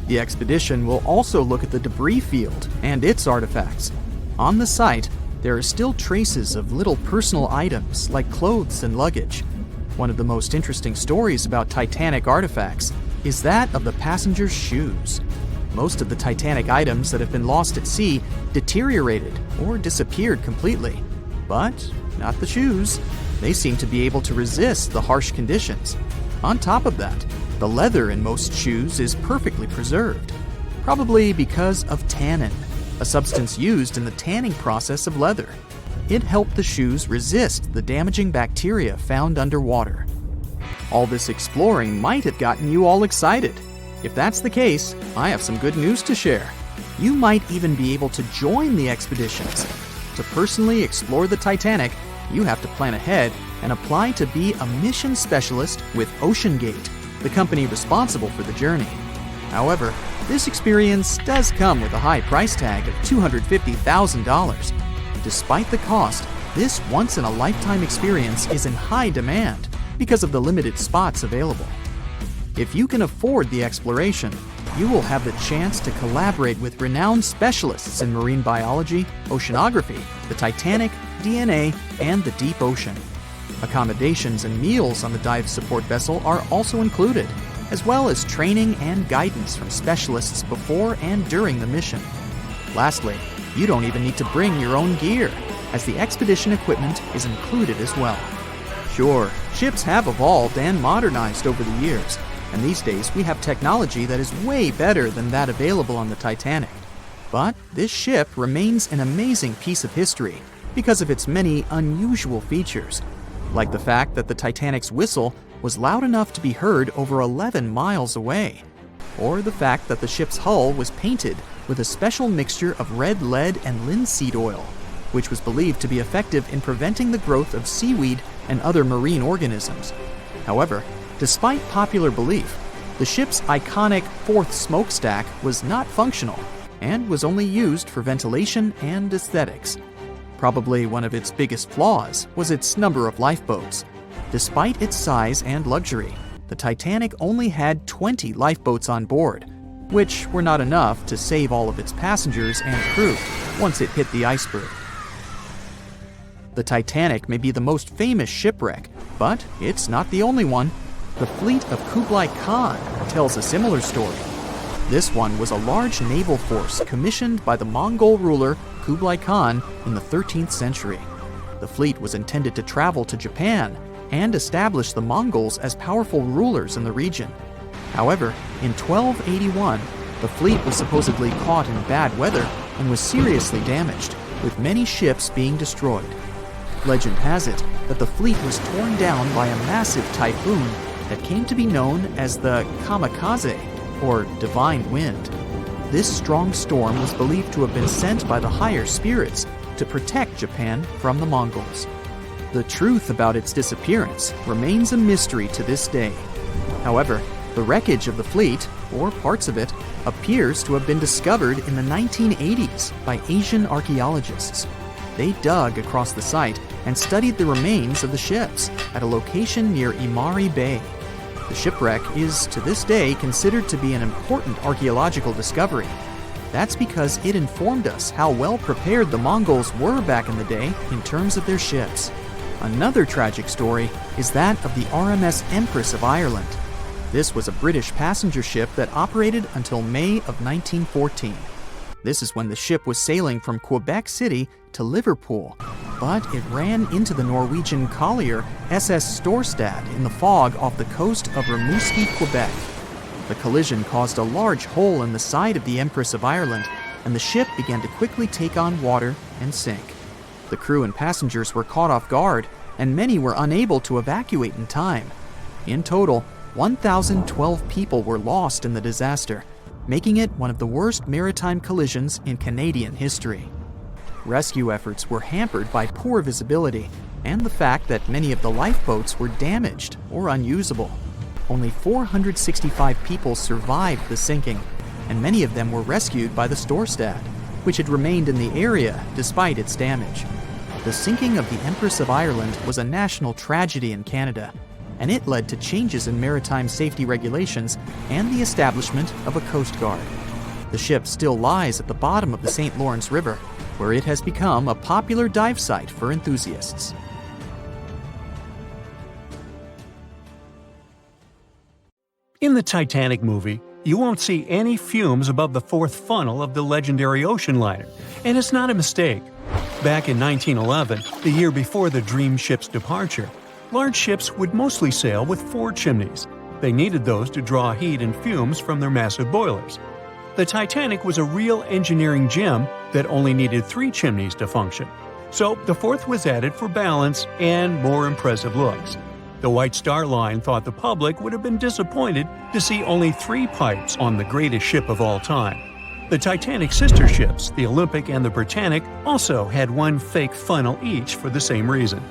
The expedition will also look at the debris field and its artifacts. On the site, there are still traces of little personal items like clothes and luggage. One of the most interesting stories about Titanic artifacts is that of the passengers' shoes. Most of the Titanic items that have been lost at sea deteriorated or disappeared completely. But not the shoes. They seem to be able to resist the harsh conditions. On top of that, the leather in most shoes is perfectly preserved, probably because of tannin, a substance used in the tanning process of leather. It helped the shoes resist the damaging bacteria found underwater. All this exploring might have gotten you all excited. If that's the case, I have some good news to share. You might even be able to join the expeditions. To personally explore the Titanic, you have to plan ahead and apply to be a mission specialist with OceanGate, the company responsible for the journey. However, this experience does come with a high price tag of $250,000. Despite the cost, this once-in-a-lifetime experience is in high demand because of the limited spots available. If you can afford the exploration, you will have the chance to collaborate with renowned specialists in marine biology, oceanography, the Titanic, DNA, and the deep ocean. Accommodations and meals on the dive support vessel are also included, as well as training and guidance from specialists before and during the mission. Lastly, you don't even need to bring your own gear, as the expedition equipment is included as well. Sure, ships have evolved and modernized over the years, and these days we have technology that is way better than that available on the Titanic. But this ship remains an amazing piece of history because of its many unusual features, like the fact that the Titanic's whistle was loud enough to be heard over 11 miles away, or the fact that the ship's hull was painted with a special mixture of red lead and linseed oil, which was believed to be effective in preventing the growth of seaweed and other marine organisms. However, despite popular belief, the ship's iconic fourth smokestack was not functional and was only used for ventilation and aesthetics. Probably one of its biggest flaws was its number of lifeboats. Despite its size and luxury, the Titanic only had 20 lifeboats on board, which were not enough to save all of its passengers and crew once it hit the iceberg. The Titanic may be the most famous shipwreck, but it's not the only one. The fleet of Kublai Khan tells a similar story. This one was a large naval force commissioned by the Mongol ruler Kublai Khan in the 13th century. The fleet was intended to travel to Japan and establish the Mongols as powerful rulers in the region. However, in 1281, the fleet was supposedly caught in bad weather and was seriously damaged, with many ships being destroyed. Legend has it that the fleet was torn down by a massive typhoon that came to be known as the kamikaze, or divine wind. This strong storm was believed to have been sent by the higher spirits to protect Japan from the Mongols. The truth about its disappearance remains a mystery to this day. However, the wreckage of the fleet, or parts of it, appears to have been discovered in the 1980s by Asian archaeologists. They dug across the site and studied the remains of the ships at a location near Imari Bay. The shipwreck is, to this day, considered to be an important archaeological discovery. That's because it informed us how well prepared the Mongols were back in the day in terms of their ships. Another tragic story is that of the RMS Empress of Ireland. This was a British passenger ship that operated until May of 1914. This is when the ship was sailing from Quebec City to Liverpool, but it ran into the Norwegian collier SS Storstad in the fog off the coast of Rimouski, Quebec. The collision caused a large hole in the side of the Empress of Ireland, and the ship began to quickly take on water and sink. The crew and passengers were caught off guard, and many were unable to evacuate in time. In total, 1,012 people were lost in the disaster, making it one of the worst maritime collisions in Canadian history. Rescue efforts were hampered by poor visibility and the fact that many of the lifeboats were damaged or unusable. Only 465 people survived the sinking, and many of them were rescued by the Storstad. which had remained in the area despite its damage. The sinking of the Empress of Ireland was a national tragedy in Canada, and it led to changes in maritime safety regulations and the establishment of a Coast Guard. The ship still lies at the bottom of the St. Lawrence River, where it has become a popular dive site for enthusiasts. In the Titanic movie, you won't see any fumes above the fourth funnel of the legendary ocean liner, and it's not a mistake. Back in 1911, the year before the Dream ship's departure, large ships would mostly sail with 4 chimneys. They needed those to draw heat and fumes from their massive boilers. The Titanic was a real engineering gem that only needed 3 chimneys to function. So the fourth was added for balance and more impressive looks. The White Star Line thought the public would have been disappointed to see only 3 pipes on the greatest ship of all time. The Titanic's sister ships, the Olympic and the Britannic, also had 1 fake funnel each for the same reason.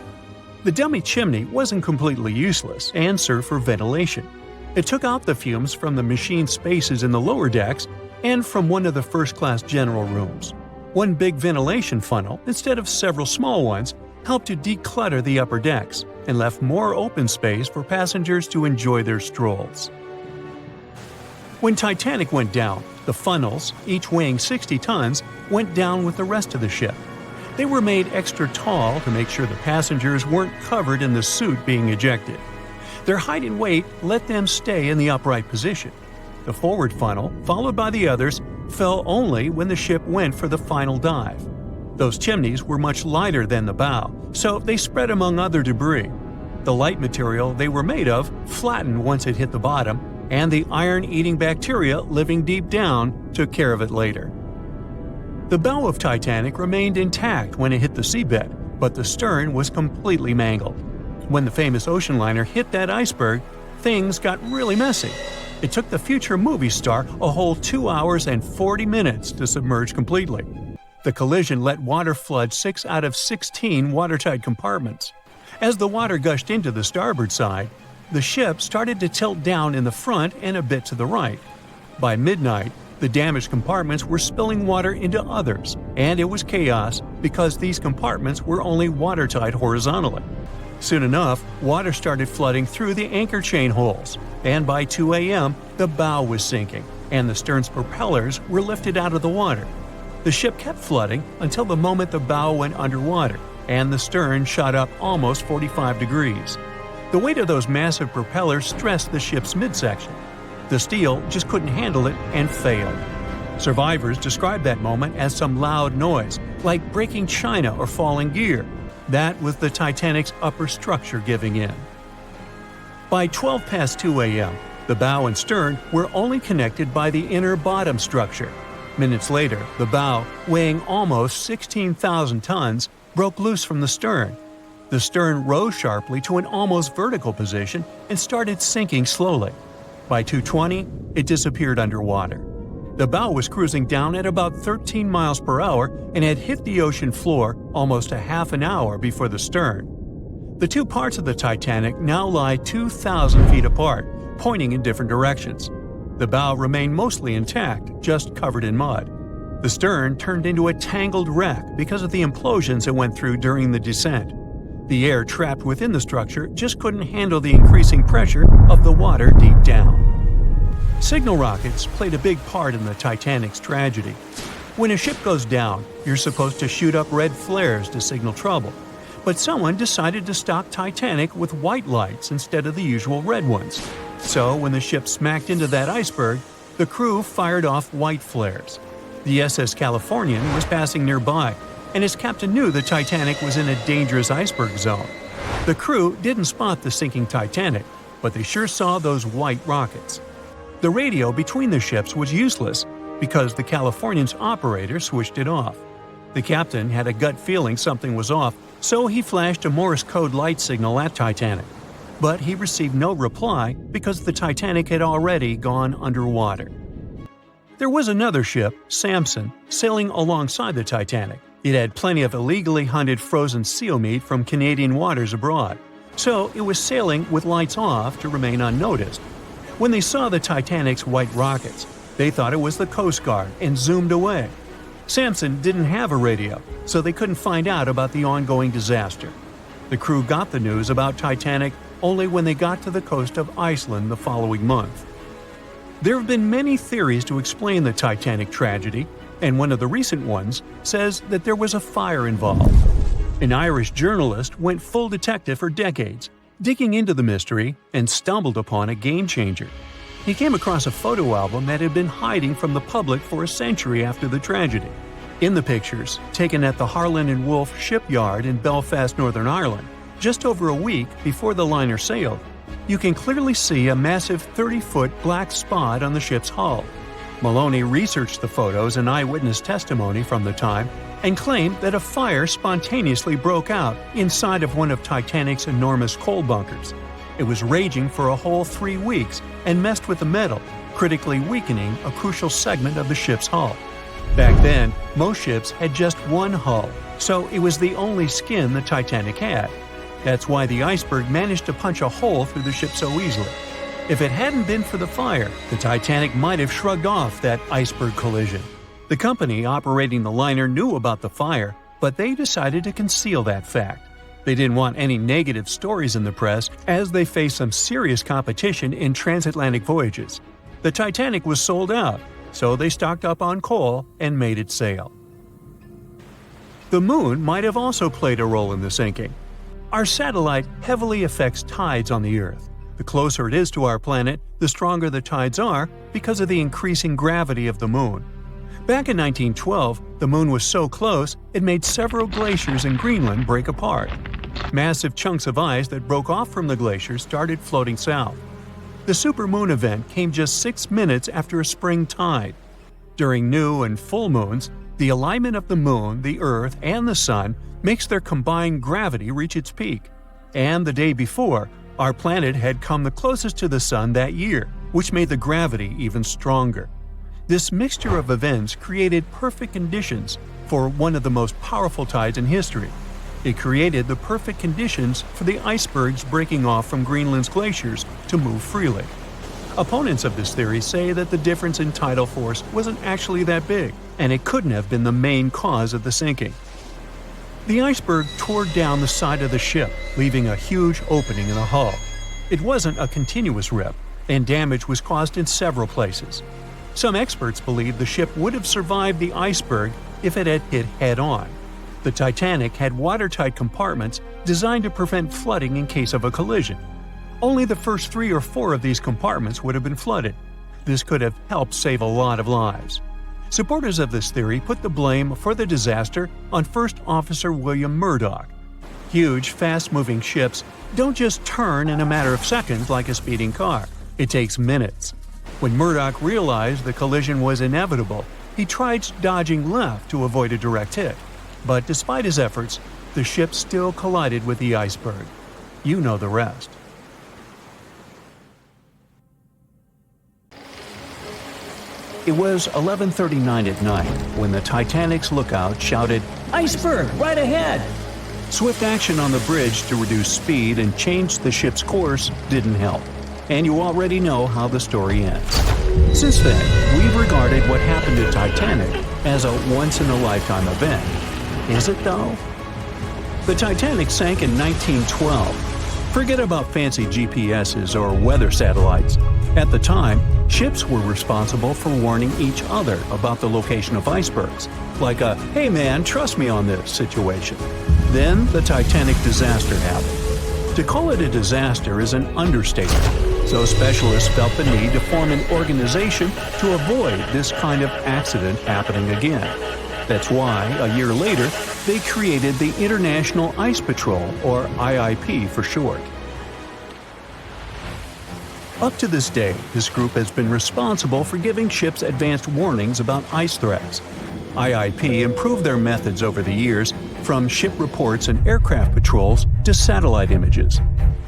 The dummy chimney wasn't completely useless and served for ventilation. It took out the fumes from the machine spaces in the lower decks and from one of the first-class general rooms. 1 big ventilation funnel, instead of several small ones, helped to declutter the upper decks and left more open space for passengers to enjoy their strolls. When Titanic went down, the funnels, each weighing 60 tons, went down with the rest of the ship. They were made extra tall to make sure the passengers weren't covered in the suit being ejected. Their height and weight let them stay in the upright position. The forward funnel, followed by the others, fell only when the ship went for the final dive. Those chimneys were much lighter than the bow, so they spread among other debris. The light material they were made of flattened once it hit the bottom, and the iron-eating bacteria living deep down took care of it later. The bow of Titanic remained intact when it hit the seabed, but the stern was completely mangled. When the famous ocean liner hit that iceberg, things got really messy. It took the future movie star a whole 2 hours and 40 minutes to submerge completely. The collision let water flood 6 out of 16 watertight compartments. As the water gushed into the starboard side, the ship started to tilt down in the front and a bit to the right. By midnight, the damaged compartments were spilling water into others, and it was chaos because these compartments were only watertight horizontally. Soon enough, water started flooding through the anchor chain holes, and by 2 a.m., the bow was sinking, and the stern's propellers were lifted out of the water. The ship kept flooding until the moment the bow went underwater, and the stern shot up almost 45 degrees. The weight of those massive propellers stressed the ship's midsection. The steel just couldn't handle it and failed. Survivors described that moment as some loud noise, like breaking china or falling gear. That was the Titanic's upper structure giving in. By 12 past 2 a.m., the bow and stern were only connected by the inner bottom structure. Minutes later, the bow, weighing almost 16,000 tons, broke loose from the stern. The stern rose sharply to an almost vertical position and started sinking slowly. By 2:20, it disappeared underwater. The bow was cruising down at about 13 miles per hour and had hit the ocean floor almost a half an hour before the stern. The 2 parts of the Titanic now lie 2,000 feet apart, pointing in different directions. The bow remained mostly intact, just covered in mud. The stern turned into a tangled wreck because of the implosions it went through during the descent. The air trapped within the structure just couldn't handle the increasing pressure of the water deep down. Signal rockets played a big part in the Titanic's tragedy. When a ship goes down, you're supposed to shoot up red flares to signal trouble. But someone decided to stock Titanic with white lights instead of the usual red ones. So when the ship smacked into that iceberg, the crew fired off white flares. The SS Californian was passing nearby, and its captain knew the Titanic was in a dangerous iceberg zone. The crew didn't spot the sinking Titanic, but they sure saw those white rockets. The radio between the ships was useless because the Californian's operator switched it off. The captain had a gut feeling something was off, so he flashed a Morse code light signal at Titanic. But he received no reply because the Titanic had already gone underwater. There was another ship, Samson, sailing alongside the Titanic. It had plenty of illegally hunted frozen seal meat from Canadian waters abroad, so it was sailing with lights off to remain unnoticed. When they saw the Titanic's white rockets, they thought it was the Coast Guard and zoomed away. Samson didn't have a radio, so they couldn't find out about the ongoing disaster. The crew got the news about Titanic only when they got to the coast of Iceland the following month. There have been many theories to explain the Titanic tragedy, and one of the recent ones says that there was a fire involved. An Irish journalist went full detective for decades, digging into the mystery, and stumbled upon a game-changer. He came across a photo album that had been hiding from the public for a century after the tragedy. In the pictures, taken at the Harland and Wolff shipyard in Belfast, Northern Ireland, just over a week before the liner sailed, you can clearly see a massive 30-foot black spot on the ship's hull. Maloney researched the photos and eyewitness testimony from the time and claimed that a fire spontaneously broke out inside of one of Titanic's enormous coal bunkers. It was raging for a whole 3 weeks and messed with the metal, critically weakening a crucial segment of the ship's hull. Back then, most ships had just one hull, so it was the only skin the Titanic had. That's why the iceberg managed to punch a hole through the ship so easily. If it hadn't been for the fire, the Titanic might have shrugged off that iceberg collision. The company operating the liner knew about the fire, but they decided to conceal that fact. They didn't want any negative stories in the press as they faced some serious competition in transatlantic voyages. The Titanic was sold out, so they stocked up on coal and made it sail. The moon might have also played a role in the sinking. Our satellite heavily affects tides on the Earth. The closer it is to our planet, the stronger the tides are because of the increasing gravity of the moon. Back in 1912, the moon was so close it made several glaciers in Greenland break apart. Massive chunks of ice that broke off from the glaciers started floating south. The supermoon event came just 6 minutes after a spring tide. During new and full moons, the alignment of the moon, the Earth, and the Sun makes their combined gravity reach its peak. And the day before, our planet had come the closest to the Sun that year, which made the gravity even stronger. This mixture of events created perfect conditions for one of the most powerful tides in history. It created the perfect conditions for the icebergs breaking off from Greenland's glaciers to move freely. Opponents of this theory say that the difference in tidal force wasn't actually that big, and it couldn't have been the main cause of the sinking. The iceberg tore down the side of the ship, leaving a huge opening in the hull. It wasn't a continuous rip, and damage was caused in several places. Some experts believe the ship would have survived the iceberg if it had hit head-on. The Titanic had watertight compartments designed to prevent flooding in case of a collision. Only the first 3 or 4 of these compartments would have been flooded. This could have helped save a lot of lives. Supporters of this theory put the blame for the disaster on First Officer William Murdoch. Huge, fast-moving ships don't just turn in a matter of seconds like a speeding car. It takes minutes. When Murdoch realized the collision was inevitable, he tried dodging left to avoid a direct hit. But despite his efforts, the ship still collided with the iceberg. You know the rest. It was 11:39 at night when the Titanic's lookout shouted, "Iceberg, right ahead!" Swift action on the bridge to reduce speed and change the ship's course didn't help, and you already know how the story ends. Since then, we've regarded what happened to Titanic as a once-in-a-lifetime event. Is it though? The Titanic sank in 1912. Forget about fancy GPSs or weather satellites. At the time, ships were responsible for warning each other about the location of icebergs, like a "hey man, trust me on this" situation. Then the Titanic disaster happened. To call it a disaster is an understatement, so specialists felt the need to form an organization to avoid this kind of accident happening again. That's why, a year later, they created the International Ice Patrol, or IIP for short. Up to this day, this group has been responsible for giving ships advanced warnings about ice threats. IIP improved their methods over the years, from ship reports and aircraft patrols to satellite images.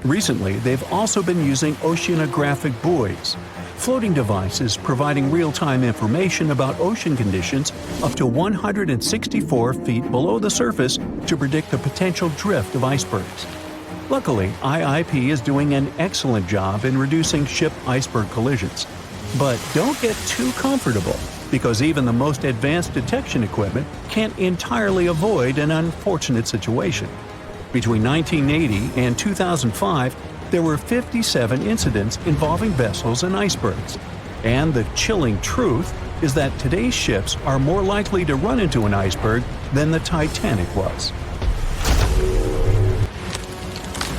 Recently, they've also been using oceanographic buoys, floating devices providing real-time information about ocean conditions up to 164 feet below the surface to predict the potential drift of icebergs. Luckily, IIP is doing an excellent job in reducing ship iceberg collisions. But don't get too comfortable. because even the most advanced detection equipment can't entirely avoid an unfortunate situation. Between 1980 and 2005, there were 57 incidents involving vessels and icebergs. And the chilling truth is that today's ships are more likely to run into an iceberg than the Titanic was.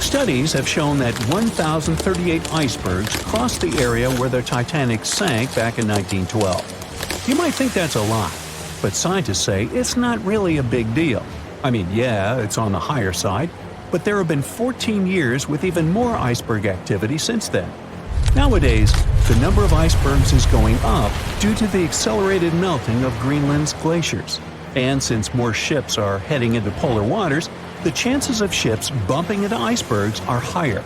Studies have shown that 1,038 icebergs crossed the area where the Titanic sank back in 1912. You might think that's a lot, but scientists say it's not really a big deal. I mean, yeah, it's on the higher side, but there have been 14 years with even more iceberg activity since then. Nowadays, the number of icebergs is going up due to the accelerated melting of Greenland's glaciers. And since more ships are heading into polar waters, the chances of ships bumping into icebergs are higher.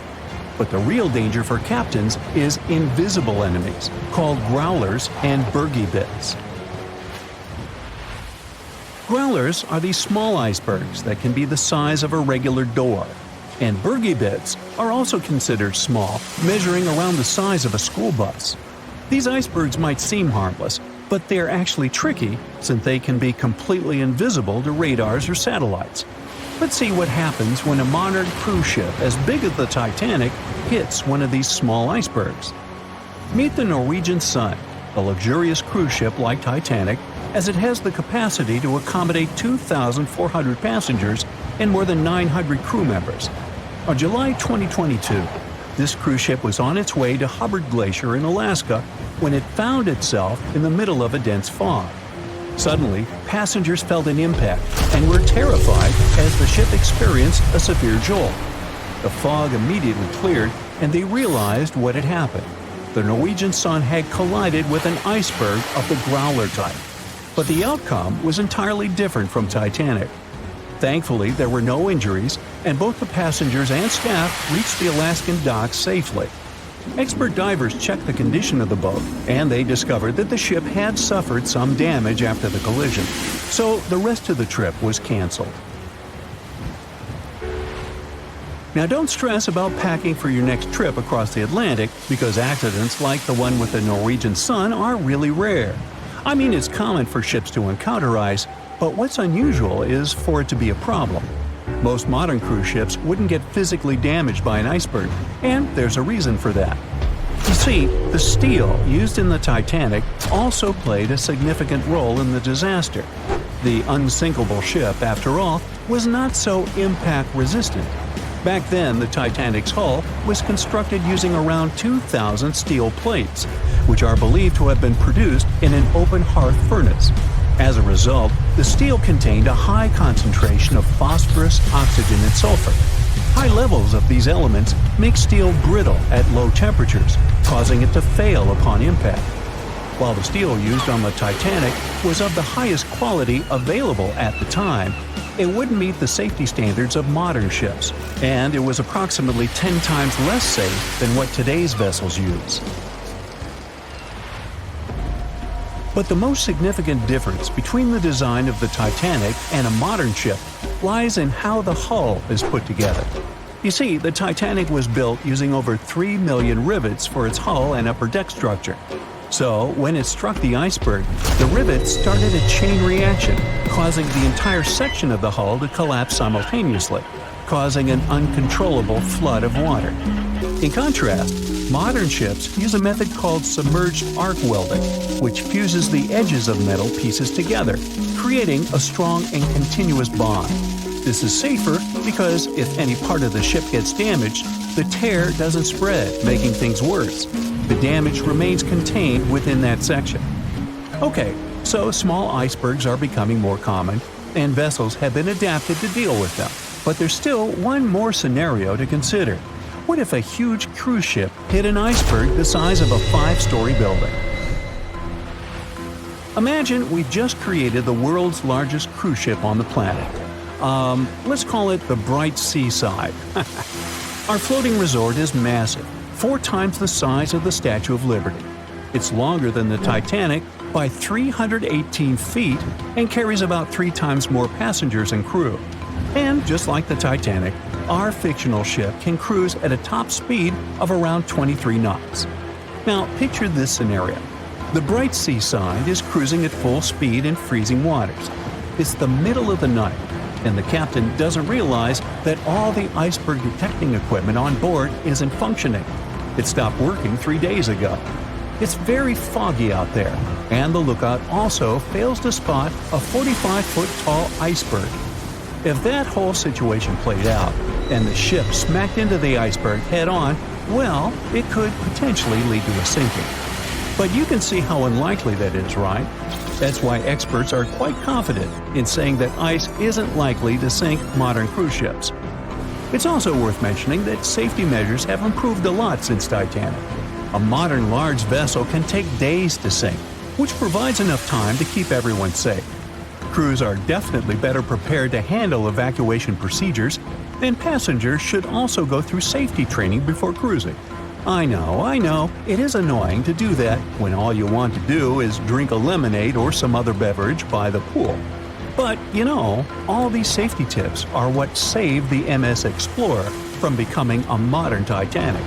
But the real danger for captains is invisible enemies, called growlers and bergy bits. Growlers are these small icebergs that can be the size of a regular door. And bergy bits are also considered small, measuring around the size of a school bus. These icebergs might seem harmless, but they're actually tricky since they can be completely invisible to radars or satellites. Let's see what happens when a modern cruise ship as big as the Titanic hits one of these small icebergs. Meet the Norwegian Sun, a luxurious cruise ship like Titanic, as it has the capacity to accommodate 2,400 passengers and more than 900 crew members. On July 2022, this cruise ship was on its way to Hubbard Glacier in Alaska when it found itself in the middle of a dense fog. Suddenly, passengers felt an impact and were terrified as the ship experienced a severe jolt. The fog immediately cleared and they realized what had happened. The Norwegian Sun had collided with an iceberg of the growler type. But the outcome was entirely different from Titanic. Thankfully, there were no injuries, and both the passengers and staff reached the Alaskan docks safely. Expert divers checked the condition of the boat, and they discovered that the ship had suffered some damage after the collision, so the rest of the trip was canceled. Now don't stress about packing for your next trip across the Atlantic, because accidents like the one with the Norwegian Sun are really rare. I mean, it's common for ships to encounter ice, but what's unusual is for it to be a problem. Most modern cruise ships wouldn't get physically damaged by an iceberg, and there's a reason for that. You see, the steel used in the Titanic also played a significant role in the disaster. The unsinkable ship, after all, was not so impact-resistant. Back then, the Titanic's hull was constructed using around 2,000 steel plates, which are believed to have been produced in an open hearth furnace. As a result, the steel contained a high concentration of phosphorus, oxygen, and sulfur. High levels of these elements make steel brittle at low temperatures, causing it to fail upon impact. While the steel used on the Titanic was of the highest quality available at the time, it wouldn't meet the safety standards of modern ships, and it was approximately 10 times less safe than what today's vessels use. But the most significant difference between the design of the Titanic and a modern ship lies in how the hull is put together. You see, the Titanic was built using over 3 million rivets for its hull and upper deck structure. So, when it struck the iceberg, the rivets started a chain reaction, causing the entire section of the hull to collapse simultaneously, causing an uncontrollable flood of water. In contrast, modern ships use a method called submerged arc welding, which fuses the edges of metal pieces together, creating a strong and continuous bond. This is safer because if any part of the ship gets damaged, the tear doesn't spread, making things worse. The damage remains contained within that section. Okay, so small icebergs are becoming more common, and vessels have been adapted to deal with them. But there's still one more scenario to consider. What if a huge cruise ship hit an iceberg the size of a 5-story building? Imagine we've just created the world's largest cruise ship on the planet. Let's call it the Bright Seaside. Our floating resort is massive, 4 times the size of the Statue of Liberty. It's longer than the Titanic by 318 feet and carries about 3 times more passengers and crew. And just like the Titanic, our fictional ship can cruise at a top speed of around 23 knots. Now, picture this scenario. The bright seaside is cruising at full speed in freezing waters. It's the middle of the night, and the captain doesn't realize that all the iceberg detecting equipment on board isn't functioning. It stopped working 3 days ago. It's very foggy out there, and the lookout also fails to spot a 45-foot tall iceberg. If that whole situation played out, and the ship smacked into the iceberg head-on, well, it could potentially lead to a sinking. But you can see how unlikely that is, right? That's why experts are quite confident in saying that ice isn't likely to sink modern cruise ships. It's also worth mentioning that safety measures have improved a lot since Titanic. A modern large vessel can take days to sink, which provides enough time to keep everyone safe. Crews are definitely better prepared to handle evacuation procedures, and passengers should also go through safety training before cruising. I know, it is annoying to do that when all you want to do is drink a lemonade or some other beverage by the pool. But, all these safety tips are what saved the MS Explorer from becoming a modern Titanic.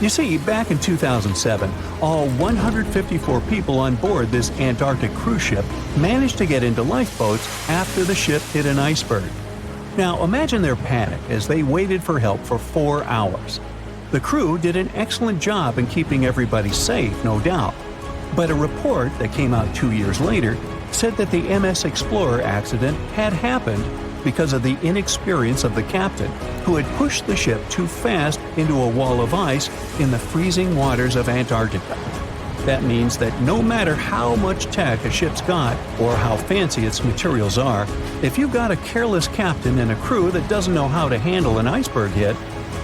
You see, back in 2007, all 154 people on board this Antarctic cruise ship managed to get into lifeboats after the ship hit an iceberg. Now imagine their panic as they waited for help for 4 hours. The crew did an excellent job in keeping everybody safe, no doubt. But a report that came out 2 years later said that the MS Explorer accident had happened because of the inexperience of the captain, who had pushed the ship too fast into a wall of ice in the freezing waters of Antarctica. That means that no matter how much tech a ship's got or how fancy its materials are, if you've got a careless captain and a crew that doesn't know how to handle an iceberg hit,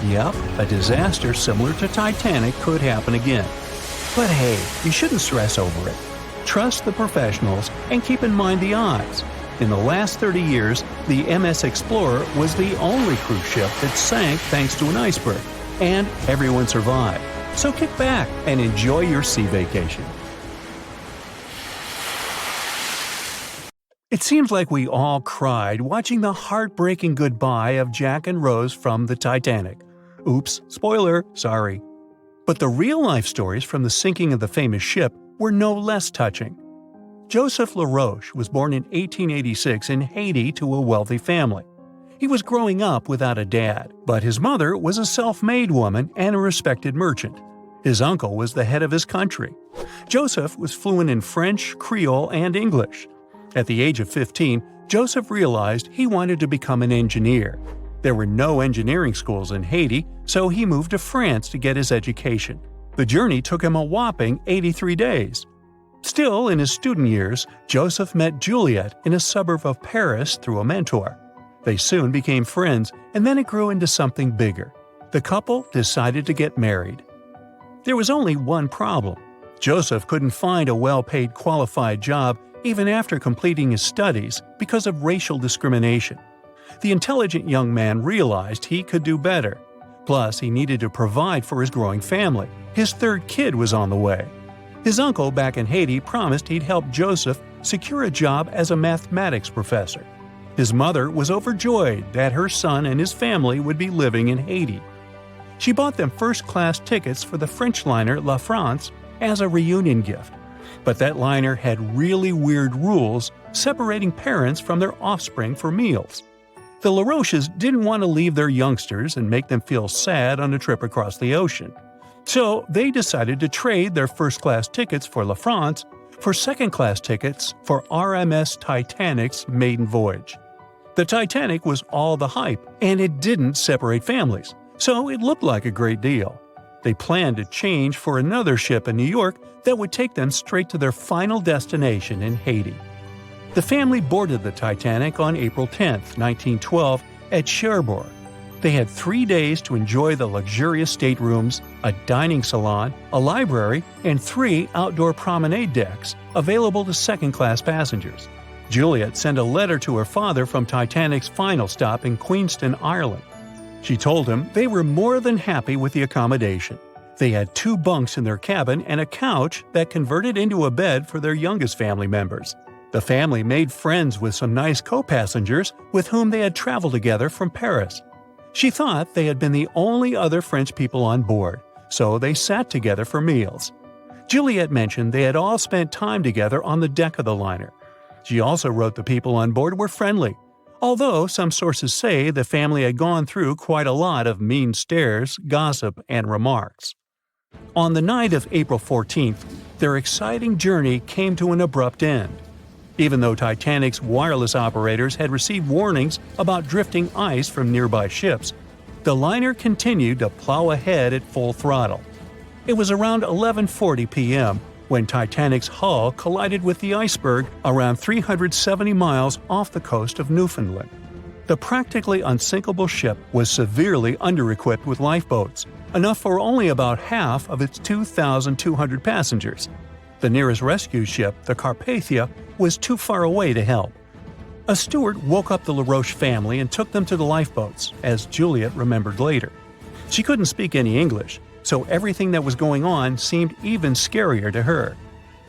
yep, a disaster similar to Titanic could happen again. But hey, you shouldn't stress over it. Trust the professionals and keep in mind the odds. In the last 30 years, the MS Explorer was the only cruise ship that sank thanks to an iceberg, and everyone survived. So kick back and enjoy your sea vacation. It seems like we all cried watching the heartbreaking goodbye of Jack and Rose from the Titanic. Oops, spoiler, sorry. But the real-life stories from the sinking of the famous ship were no less touching. Joseph LaRoche was born in 1886 in Haiti to a wealthy family. He was growing up without a dad, but his mother was a self-made woman and a respected merchant. His uncle was the head of his country. Joseph was fluent in French, Creole, and English. At the age of 15, Joseph realized he wanted to become an engineer. There were no engineering schools in Haiti, so he moved to France to get his education. The journey took him a whopping 83 days. Still, in his student years, Joseph met Juliet in a suburb of Paris through a mentor. They soon became friends, and then it grew into something bigger. The couple decided to get married. There was only one problem. Joseph couldn't find a well-paid qualified job even after completing his studies because of racial discrimination. The intelligent young man realized he could do better. Plus, he needed to provide for his growing family. His third kid was on the way. His uncle back in Haiti promised he'd help Joseph secure a job as a mathematics professor. His mother was overjoyed that her son and his family would be living in Haiti. She bought them first-class tickets for the French liner La France as a reunion gift. But that liner had really weird rules separating parents from their offspring for meals. The LaRoches didn't want to leave their youngsters and make them feel sad on a trip across the ocean. So they decided to trade their first-class tickets for La France for second-class tickets for RMS Titanic's maiden voyage. The Titanic was all the hype, and it didn't separate families, so it looked like a great deal. They planned to change for another ship in New York that would take them straight to their final destination in Haiti. The family boarded the Titanic on April 10, 1912, at Cherbourg. They had 3 days to enjoy the luxurious staterooms, a dining salon, a library, and 3 outdoor promenade decks available to second-class passengers. Juliet sent a letter to her father from Titanic's final stop in Queenston, Ireland. She told him they were more than happy with the accommodation. They had 2 bunks in their cabin and a couch that converted into a bed for their youngest family members. The family made friends with some nice co-passengers with whom they had traveled together from Paris. She thought they had been the only other French people on board, so they sat together for meals. Juliet mentioned they had all spent time together on the deck of the liner. She also wrote the people on board were friendly, although some sources say the family had gone through quite a lot of mean stares, gossip, and remarks. On the night of April 14th, their exciting journey came to an abrupt end. Even though Titanic's wireless operators had received warnings about drifting ice from nearby ships, the liner continued to plow ahead at full throttle. It was around 11:40 p.m. when Titanic's hull collided with the iceberg around 370 miles off the coast of Newfoundland. The practically unsinkable ship was severely under-equipped with lifeboats, enough for only about half of its 2,200 passengers. The nearest rescue ship, the Carpathia, was too far away to help. A steward woke up the LaRoche family and took them to the lifeboats, as Juliet remembered later. She couldn't speak any English, so everything that was going on seemed even scarier to her.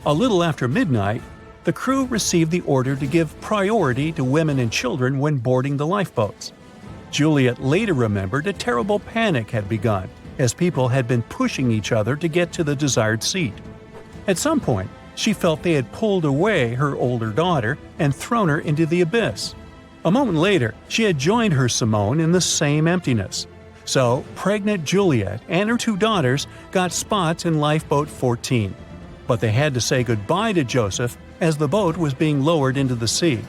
A little after midnight, the crew received the order to give priority to women and children when boarding the lifeboats. Juliet later remembered a terrible panic had begun, as people had been pushing each other to get to the desired seat. At some point, she felt they had pulled away her older daughter and thrown her into the abyss. A moment later, she had joined her Simone in the same emptiness. So, pregnant Juliet and her two daughters got spots in Lifeboat 14. But they had to say goodbye to Joseph as the boat was being lowered into the sea.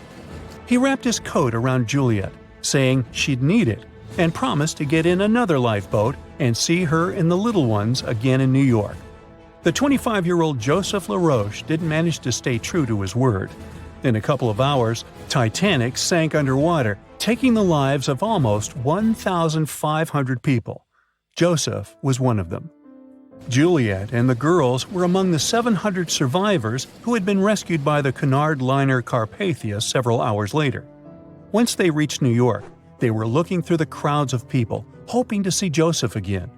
He wrapped his coat around Juliet, saying she'd need it, and promised to get in another lifeboat and see her and the little ones again in New York. The 25-year-old Joseph LaRoche didn't manage to stay true to his word. In a couple of hours, Titanic sank underwater, taking the lives of almost 1,500 people. Joseph was one of them. Juliet and the girls were among the 700 survivors who had been rescued by the Cunard liner Carpathia several hours later. Once they reached New York, they were looking through the crowds of people, hoping to see Joseph again.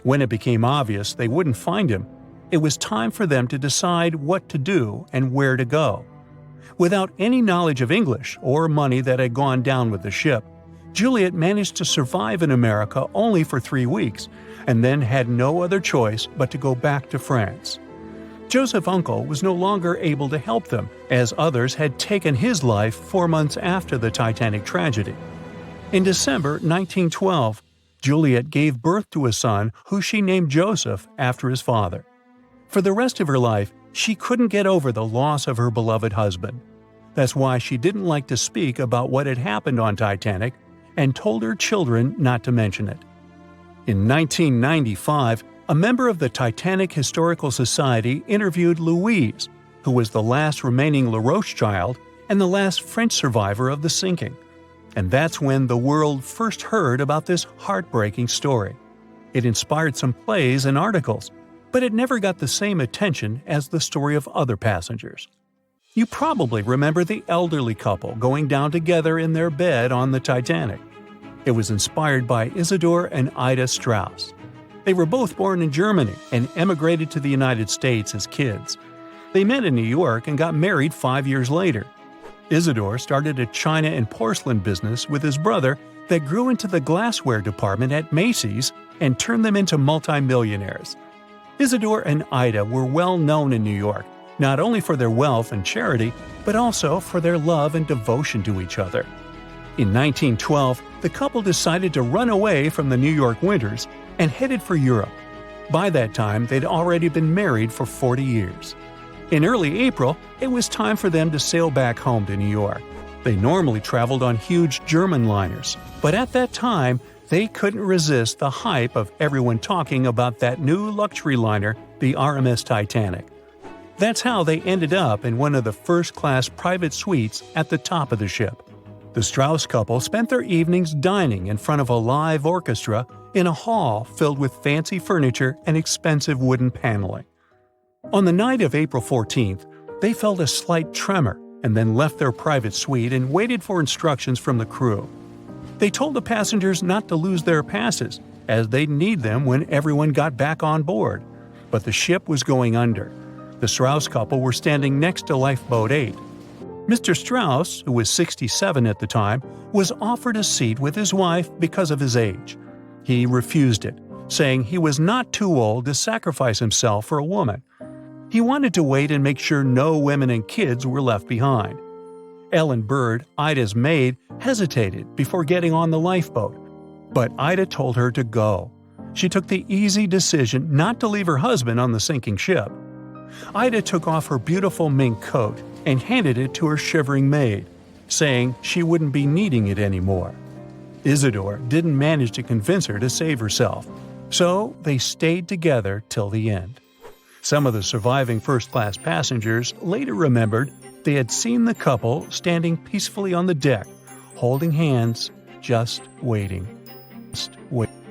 When it became obvious they wouldn't find him, it was time for them to decide what to do and where to go. Without any knowledge of English or money that had gone down with the ship, Juliet managed to survive in America only for 3 weeks, and then had no other choice but to go back to France. Joseph's uncle was no longer able to help them, as others had taken his life 4 months after the Titanic tragedy. In December 1912, Juliet gave birth to a son who she named Joseph after his father. For the rest of her life, she couldn't get over the loss of her beloved husband. That's why she didn't like to speak about what had happened on Titanic and told her children not to mention it. In 1995, a member of the Titanic Historical Society interviewed Louise, who was the last remaining LaRoche child and the last French survivor of the sinking. And that's when the world first heard about this heartbreaking story. It inspired some plays and articles, but it never got the same attention as the story of other passengers. You probably remember the elderly couple going down together in their bed on the Titanic. It was inspired by Isidor and Ida Strauss. They were both born in Germany and emigrated to the United States as kids. They met in New York and got married 5 years later. Isidor started a china and porcelain business with his brother that grew into the glassware department at Macy's and turned them into multimillionaires. Isidor and Ida were well known in New York, not only for their wealth and charity, but also for their love and devotion to each other. In 1912, the couple decided to run away from the New York winters and headed for Europe. By that time, they'd already been married for 40 years. In early April, it was time for them to sail back home to New York. They normally traveled on huge German liners, but at that time, they couldn't resist the hype of everyone talking about that new luxury liner, the RMS Titanic. That's how they ended up in one of the first-class private suites at the top of the ship. The Strauss couple spent their evenings dining in front of a live orchestra in a hall filled with fancy furniture and expensive wooden paneling. On the night of April 14th, they felt a slight tremor and then left their private suite and waited for instructions from the crew. They told the passengers not to lose their passes, as they'd need them when everyone got back on board. But the ship was going under. The Strauss couple were standing next to Lifeboat 8. Mr. Strauss, who was 67 at the time, was offered a seat with his wife because of his age. He refused it, saying he was not too old to sacrifice himself for a woman. He wanted to wait and make sure no women and kids were left behind. Ellen Bird, Ida's maid, hesitated before getting on the lifeboat, but Ida told her to go. She took the easy decision not to leave her husband on the sinking ship. Ida took off her beautiful mink coat and handed it to her shivering maid, saying she wouldn't be needing it anymore. Isidore didn't manage to convince her to save herself, so they stayed together till the end. Some of the surviving first-class passengers later remembered they had seen the couple standing peacefully on the deck, holding hands, just waiting.